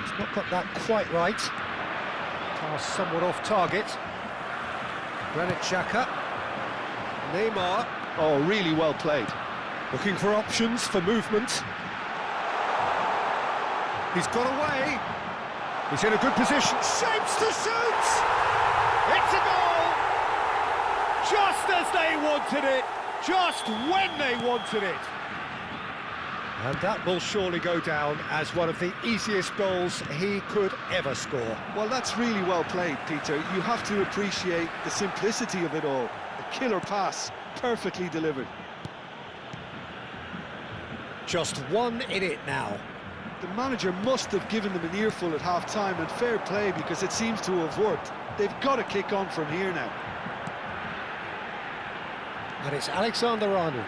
He's not got that quite right. Pass somewhat off target. Granit Xhaka. Neymar. Oh, really well played. Looking for options for movement. He's got away. He's in a good position. Shapes to shoot! It's a goal! Just as they wanted it. Just when they wanted it. And that will surely go down as one of the easiest goals he could ever score. Well, that's really well played, Peter. You have to appreciate the simplicity of it all. A killer pass, perfectly delivered. Just 1 in it now. The manager must have given them an earful at half-time, and fair play because it seems to have worked. They've got to kick on from here now. And it's Alexander-Arnold.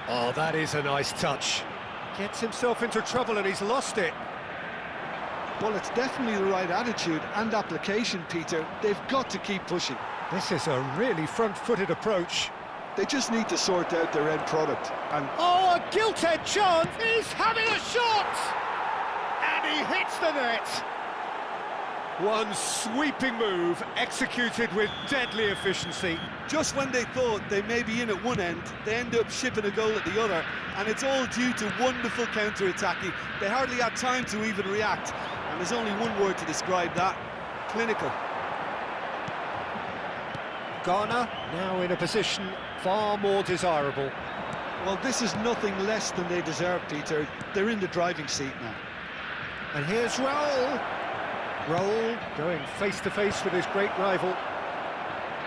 Oh, that is a nice touch. Gets himself into trouble and he's lost it. Well, it's definitely the right attitude and application, Peter. They've got to keep pushing. This is a really front-footed approach. They just need to sort out their end product. And oh, a gilt-edged chance! He's having a shot! And he hits the net! One sweeping move, executed with deadly efficiency. just when they thought they may be in at one end, they end up shipping a goal at the other, and it's all due to wonderful counter-attacking. They hardly had time to even react, and there's only one word to describe that: clinical. Ghana now in a position far more desirable. Well, this is nothing less than they deserve, Peter. They're in the driving seat now. And here's Raul. Raul going face-to-face with his great rival.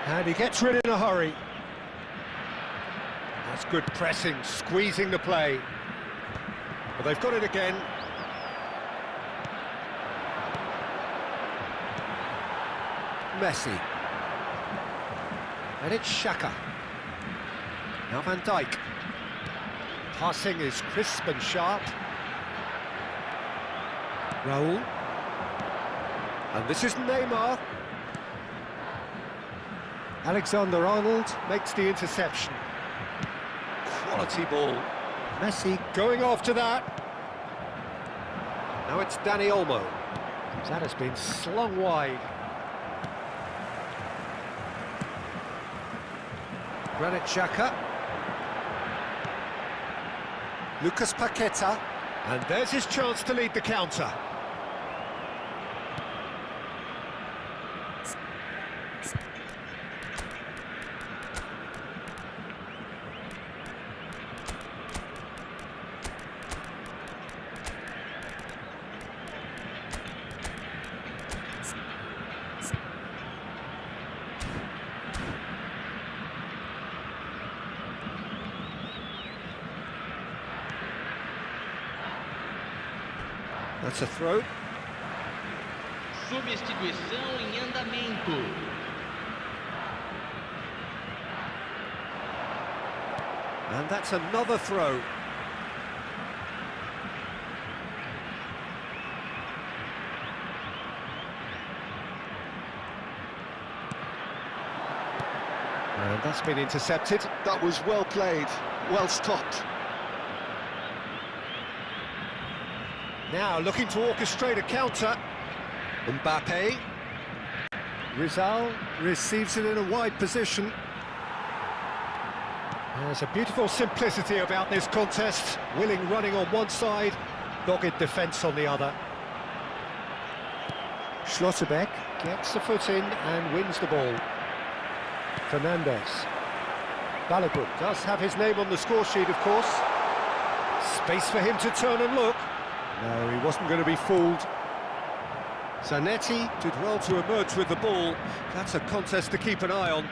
And he gets rid in a hurry. That's good pressing, squeezing the play. Well, they've got it again. Messi. And it's Xhaka. Now Van Dijk. Passing is crisp and sharp. Raul. And this is Neymar. Alexander-Arnold makes the interception. Quality ball. Messi going after that. Now it's Dani Olmo. That has been slung wide. Granit Xhaka. Lucas Paqueta. And there's his chance to lead the counter. That's a throw. Substituição em andamento. And that's another throw. And that's been intercepted. That was well played, well stopped. Now looking to orchestrate a counter. Mbappe. Rizal receives it in a wide position. There's a beautiful simplicity about this contest. Willing running on one side, dogged defence on the other. Schlotterbeck gets a foot in and wins the ball. Fernandes. Balogun does have his name on the score sheet, of course. Space for him to turn and look. No, he wasn't going to be fooled. Zanetti did well to emerge with the ball. That's a contest to keep an eye on.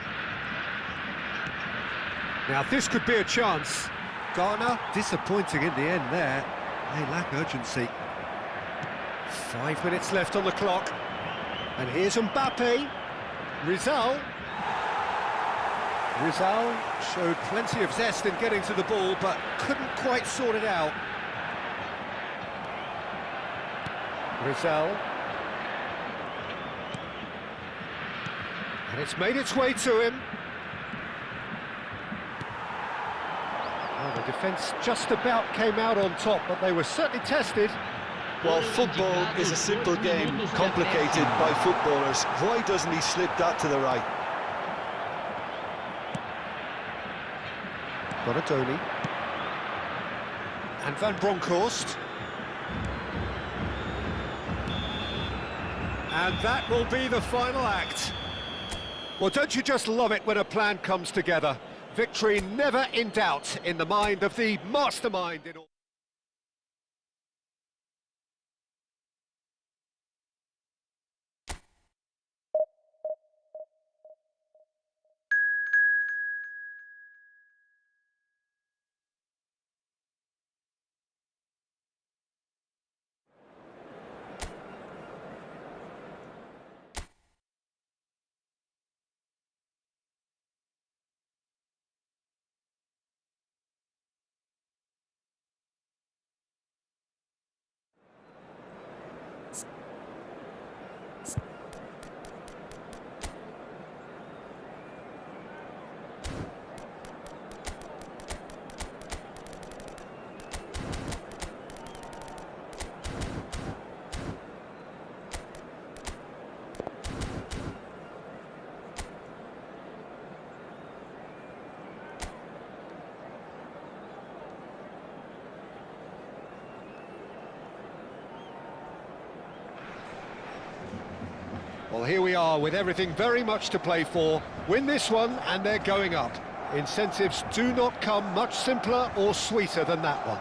Now this could be a chance. Ghana disappointing in the end there. They lack urgency. 5 minutes left on the clock. And here's Mbappe. Rizal. Rizal showed plenty of zest in getting to the ball, but couldn't quite sort it out. Rizal. And it's made its way to him. Well, the defence just about came out on top, but they were certainly tested. Well, football is a simple game, complicated by footballers. Why doesn't he slip that to the right? Donatoni. And Van Bronckhorst. And that will be the final act. Well, don't you just love it when a plan comes together? Victory never in doubt in the mind of the mastermind in all. Well, here we are with everything very much to play for. Win this one and they're going up. Incentives do not come much simpler or sweeter than that one.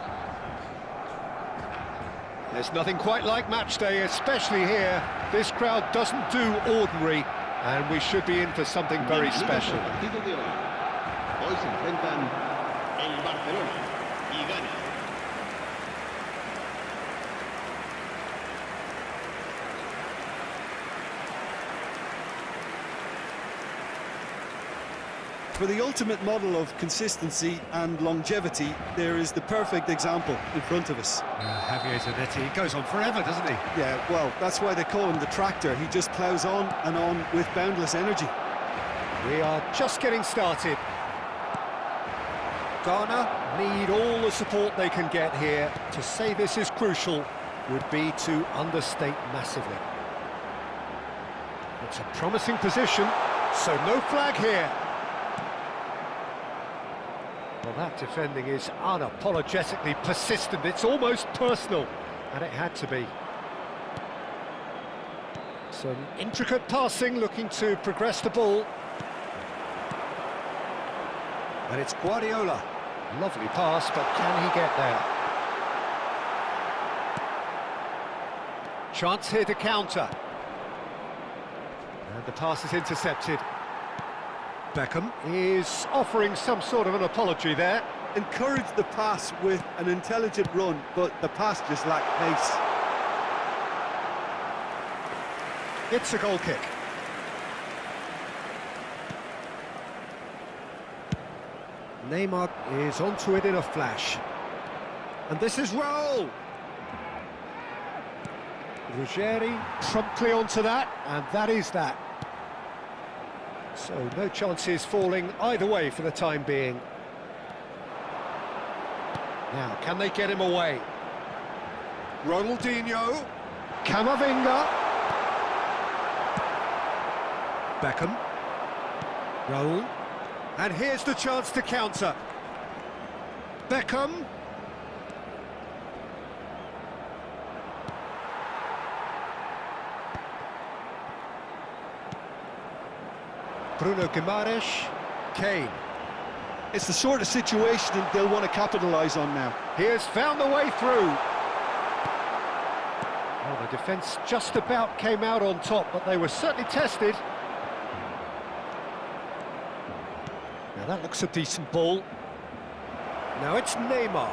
There's nothing quite like match day, especially here. This crowd doesn't do ordinary, and we should be in for something very special. Hoy se enfrentan el Barcelona y gana. For the ultimate model of consistency and longevity, there is the perfect example in front of us. Javier Zanetti goes on forever, doesn't he? Yeah, well, that's why they call him the tractor. He just ploughs on and on with boundless energy. We are just getting started. Ghana need all the support they can get here. To say this is crucial would be to understate massively. It's a promising position, so no flag here. Well, that defending is unapologetically persistent. It's almost personal, and it had to be. Some intricate passing, looking to progress the ball. And it's Guardiola. Lovely pass, but can he get there? Chance here to counter. And the pass is intercepted. Beckham is offering some sort of an apology there. Encouraged the pass with an intelligent run, but the pass just lacked pace. It's a goal kick. Neymar is onto it in a flash. And this is Raul. Ruggeri promptly onto that, and that is that. So no chances falling either way for the time being. Now, can they get him away? Ronaldinho. Camavinga. Beckham. Raul. And here's the chance to counter. Beckham. Bruno Guimaraes. Kane. It's the sort of situation they'll want to capitalise on now. He has found the way through. Well, the defence just about came out on top, but they were certainly tested. Now that looks a decent ball. Now it's Neymar.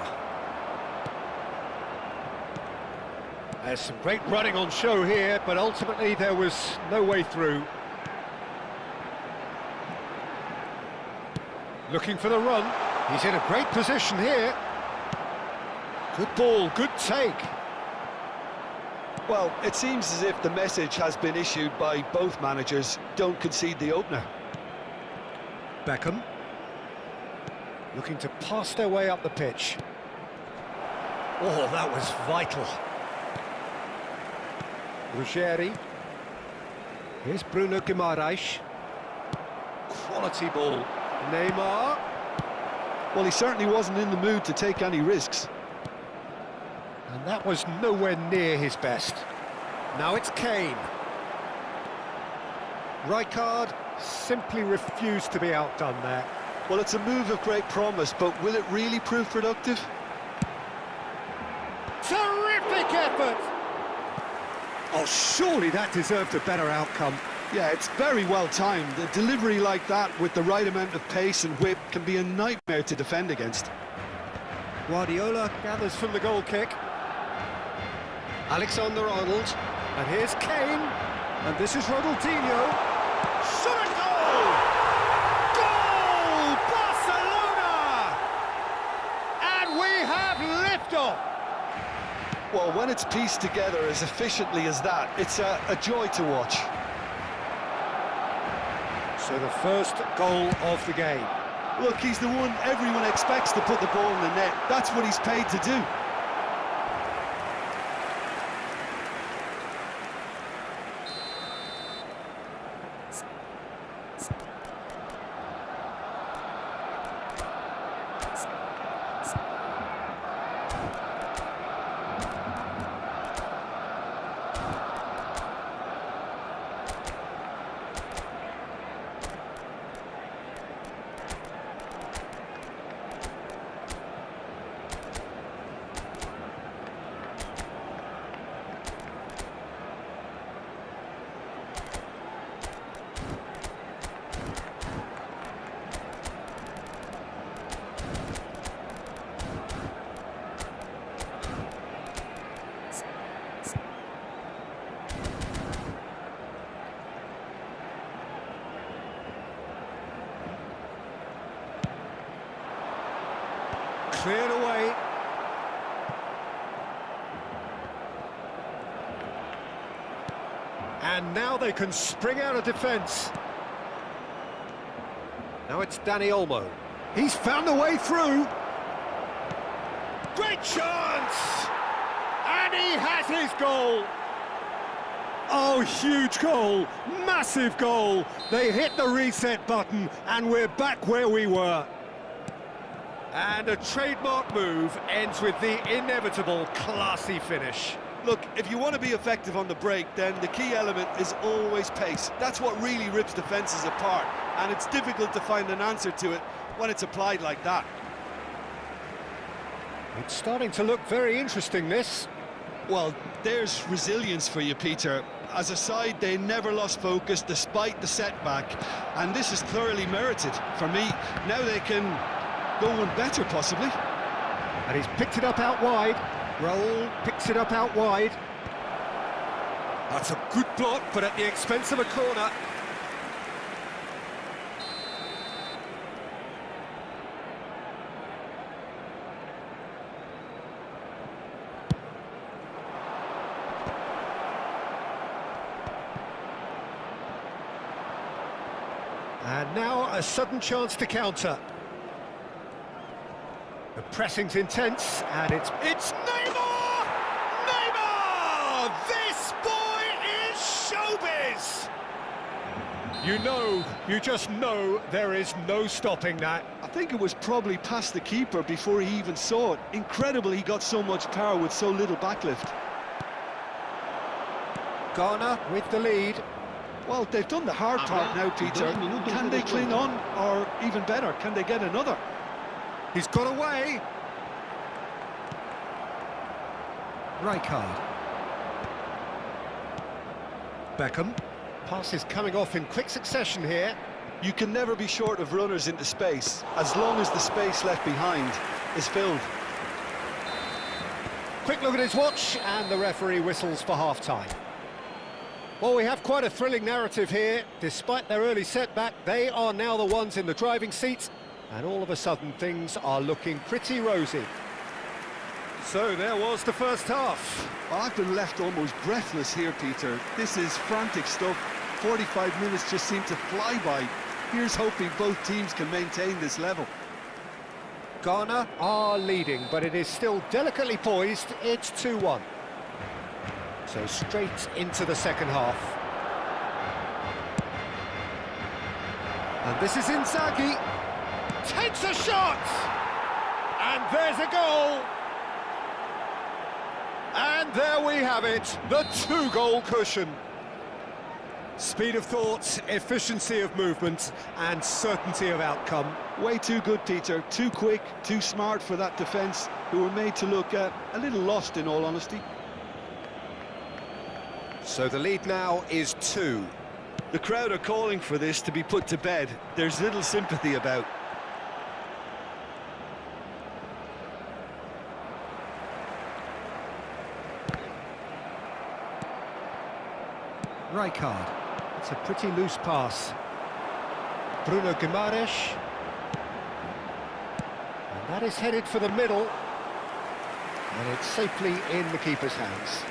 There's some great running on show here, but ultimately there was no way through. Looking for the run. He's in a great position here. Good ball, good take. Well, it seems as if the message has been issued by both managers: don't concede the opener. Beckham. Looking to pass their way up the pitch. Oh, that was vital. Ruggeri. Here's Bruno Guimaraes. Quality ball. Neymar. Well, he certainly wasn't in the mood to take any risks. And that was nowhere near his best. Now it's Kane. Rijkaard simply refused to be outdone there. Well, it's a move of great promise, but will it really prove productive? Terrific effort! Oh, surely that deserved a better outcome. Yeah, it's very well timed. A delivery like that with the right amount of pace and whip can be a nightmare to defend against. Guardiola gathers from the goal kick. Alexander-Arnold. And here's Kane. And this is Ronaldinho. Shot a goal! Goal! Barcelona! And we have liftoff! Well, when it's pieced together as efficiently as that, it's a joy to watch. So the first goal of the game. Look, he's the one everyone expects to put the ball in the net. That's what he's paid to do. Cleared away. And now they can spring out of defence. Now it's Dani Olmo. He's found a way through. Great chance! And he has his goal! Oh, huge goal! Massive goal! They hit the reset button and we're back where we were. And a trademark move ends with the inevitable classy finish. Look, if you want to be effective on the break, then the key element is always pace. That's what really rips defences apart, and it's difficult to find an answer to it when it's applied like that. It's starting to look very interesting, this. Well, there's resilience for you, Peter. As a side, they never lost focus despite the setback, and this is thoroughly merited. For me, now they can go one better, possibly. And he's picked it up out wide. Raul picks it up out wide. That's a good block, but at the expense of a corner. And now a sudden chance to counter. The pressing's intense, and it's Neymar! Neymar! This boy is showbiz! You just know there is no stopping that. I think it was probably past the keeper before he even saw it. Incredible he got so much power with so little backlift. Ghana with the lead. Well, they've done the hard part now, Peter. Can they cling on, or even better, can they get another? He's got away. Rijkaard. Beckham. Pass is coming off in quick succession here. You can never be short of runners into space, as long as the space left behind is filled. Quick look at his watch, and the referee whistles for half-time. Well, we have quite a thrilling narrative here. Despite their early setback, they are now the ones in the driving seat, and all of a sudden things are looking pretty rosy. So there was the first half. Well, I've been left almost breathless here, Peter. This is frantic stuff. 45 minutes just seem to fly by. Here's hoping both teams can maintain this level. Ghana are leading, but it is still delicately poised. It's 2-1. So straight into the second half. And this is Inzaghi. Takes a shot! And there's a goal! And there we have it, the two-goal cushion. Speed of thought, efficiency of movement, and certainty of outcome. Way too good, Peter. Too quick, too smart for that defence, who were made to look a little lost, in all honesty. So the lead now is 2. The crowd are calling for this to be put to bed. There's little sympathy about. Rijkaard. It's a pretty loose pass. Bruno Guimaraes. And that is headed for the middle. And it's safely in the keeper's hands.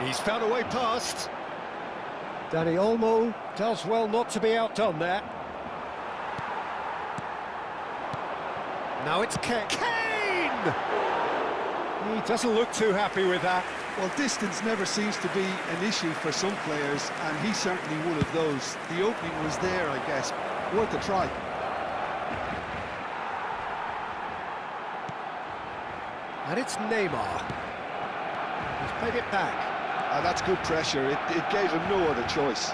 He's found a way past. Dani Olmo does well not to be outdone there. Now it's Kane! He doesn't look too happy with that. Well, distance never seems to be an issue for some players, and he's certainly one of those. The opening was there, I guess. Worth a try. And it's Neymar. He's played it back. That's good pressure. It gave him no other choice.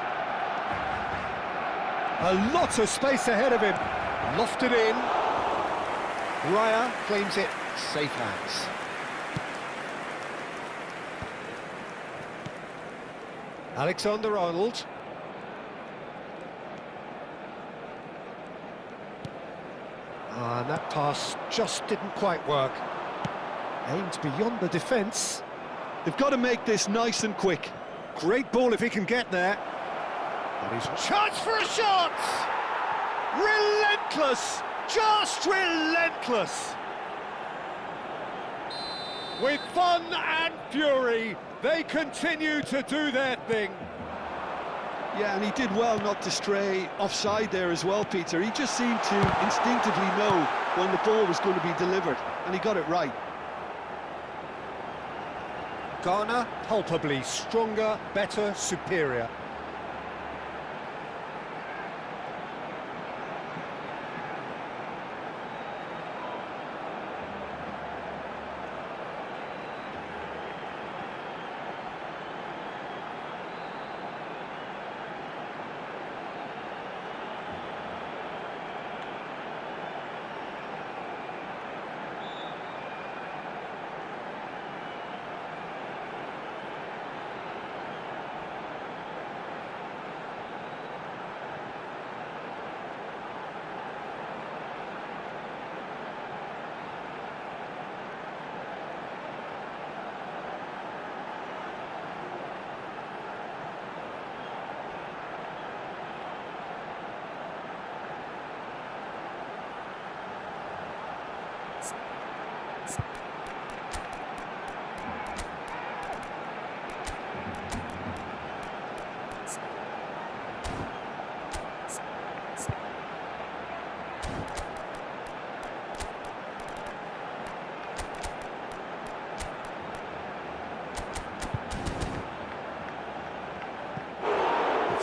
A lot of space ahead of him. Lofted in. Raya claims it. Safe hands. Alexander-Arnold. And that pass just didn't quite work. Aimed beyond the defence. They've got to make this nice and quick. Great ball if he can get there. But he's chance for a shot! Relentless! Just relentless! With fun and fury, they continue to do their thing. Yeah, and he did well not to stray offside there as well, Peter. He just seemed to instinctively know when the ball was going to be delivered, and he got it right. Ghana, palpably stronger, better, superior.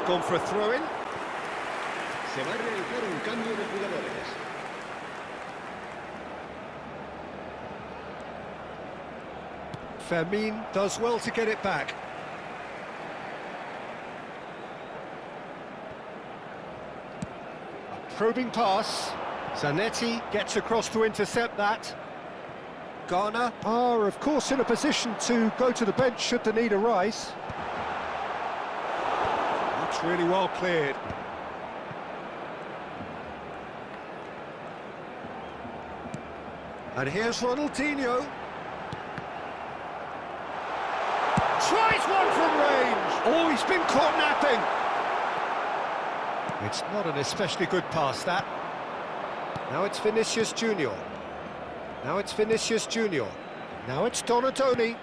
Gone for a throw-in. Se va a realizar un cambio de jugadores. Fermin does well to get it back. A probing pass. Zanetti gets across to intercept that. Ghana are, of course, in a position to go to the bench should the need arise. Really well cleared. And here's Ronaldinho. Tries one from range. Oh, he's been caught napping. It's not an especially good pass, that. Now it's Vinicius Junior. Now it's Vinicius Junior. Now it's Donadoni.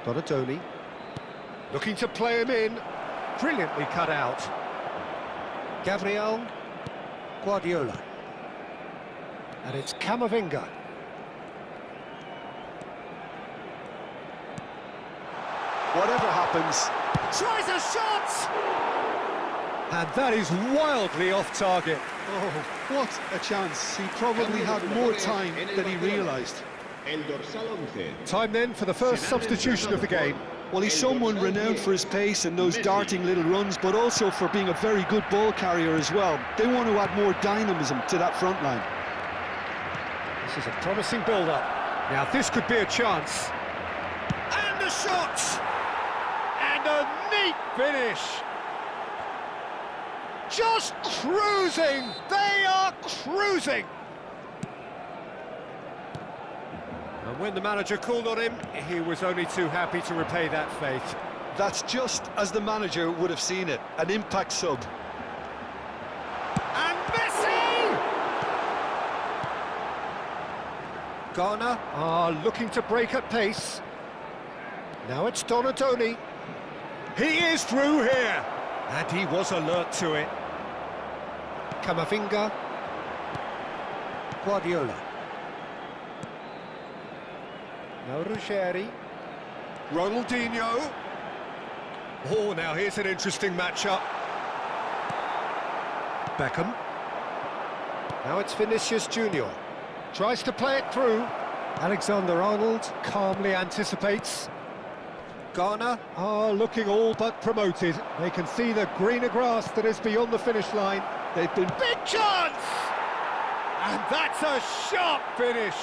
Donadoni. Looking to play him in. Brilliantly cut out. Gabriel Guardiola. And it's Camavinga. Whatever happens, Tries a shot! And that is wildly off target. oh, what a chance. He probably had more time than he realised. El dorsal 11. Time then for the first substitution of the game. Well, he's someone renowned for his pace and those darting little runs, but also for being a very good ball carrier as well. They want to add more dynamism to that front line. This is a promising build-up. Now this could be a chance. And a shot! And a neat finish! Just cruising! They are cruising! And when the manager called on him, he was only too happy to repay that faith. That's just as the manager would have seen it, an impact sub. And Messi! Ghana are looking to break at pace. Now it's Donadoni. He is through here! And he was alert to it. Camavinga. Guardiola. Now Ruggeri. Ronaldinho. Oh, now here's an interesting matchup. Beckham. Now it's Vinicius Junior. Tries to play it through. Alexander-Arnold calmly anticipates. Ghana are looking all but promoted. They can see the greener grass that is beyond the finish line. They've been... Big chance! And that's a sharp finish.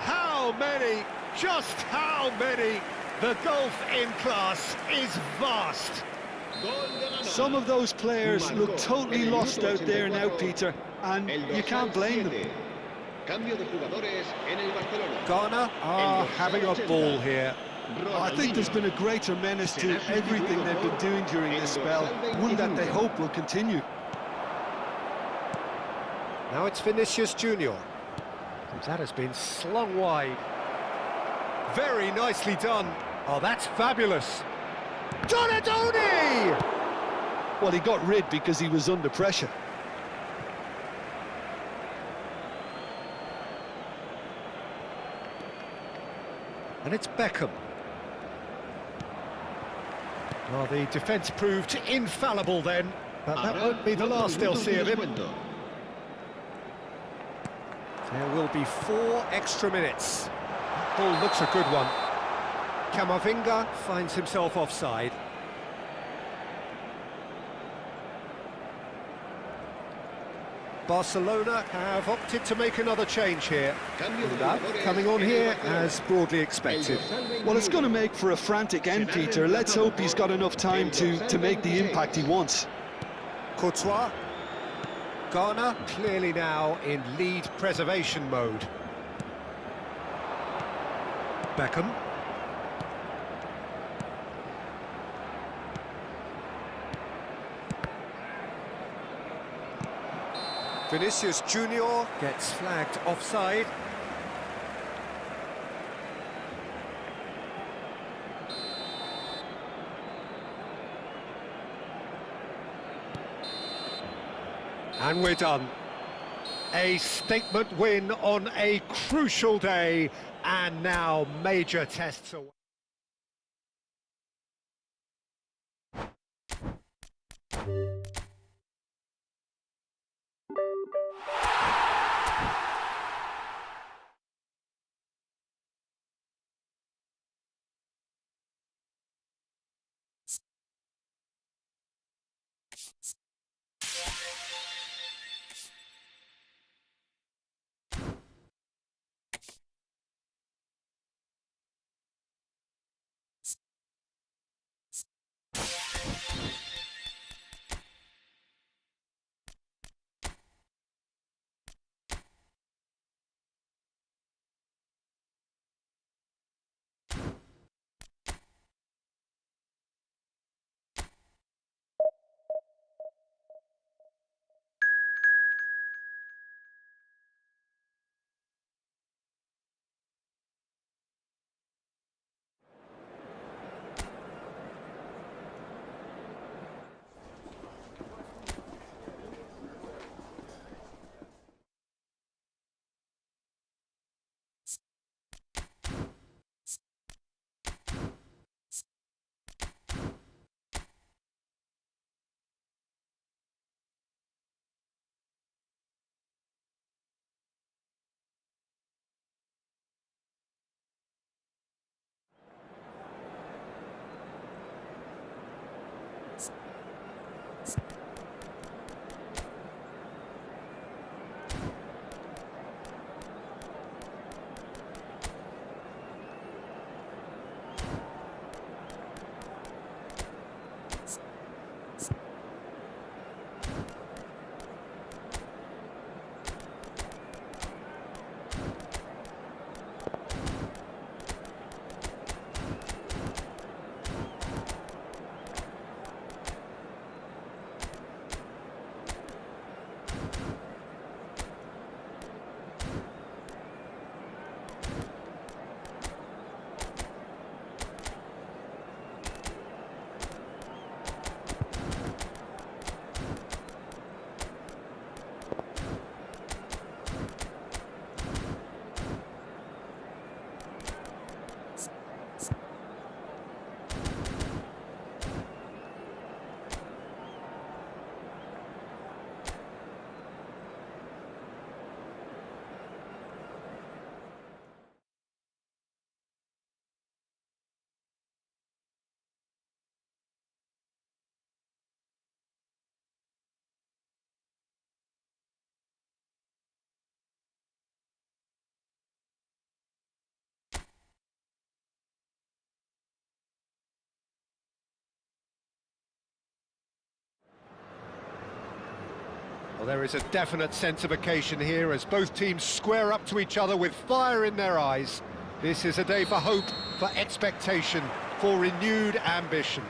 How many? Just how many? The gulf in class is vast. Some of those players look totally lost out there now, Peter, and you can't blame them. Ghana are having a ball here. I think there's been a greater menace to everything they've been doing during this spell, one that they hope will continue. Now it's Vinicius Junior. That has been slung wide. Very nicely done. Oh, that's fabulous. Donadoni! Well, he got rid because he was under pressure. And it's Beckham. Well, the defence proved infallible then, but that won't be the last they'll see of him. There will be 4 extra minutes. That ball looks a good one. Camavinga finds himself offside. Barcelona have opted to make another change here. That coming on here as broadly expected. Well, it's going to make for a frantic end, Peter. Let's hope he's got enough time to make the impact he wants. Courtois. Ghana clearly now in lead preservation mode. Beckham. Vinicius Junior gets flagged offside. And we're done. A statement win on a crucial day, and now major tests away. Well, there is a definite sense of occasion here as both teams square up to each other with fire in their eyes. This is a day for hope, for expectation, for renewed ambition.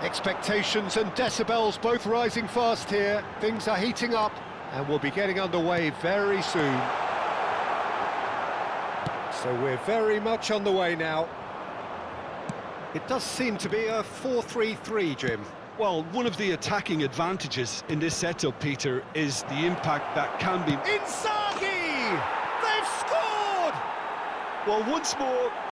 Expectations and decibels both rising fast here. Things are heating up and we'll be getting underway very soon. So we're very much on the way now. It does seem to be a 4-3-3, Jim. Well, one of the attacking advantages in this setup, Peter, is the impact that can be... Inzaghi! They've scored! Well, once more,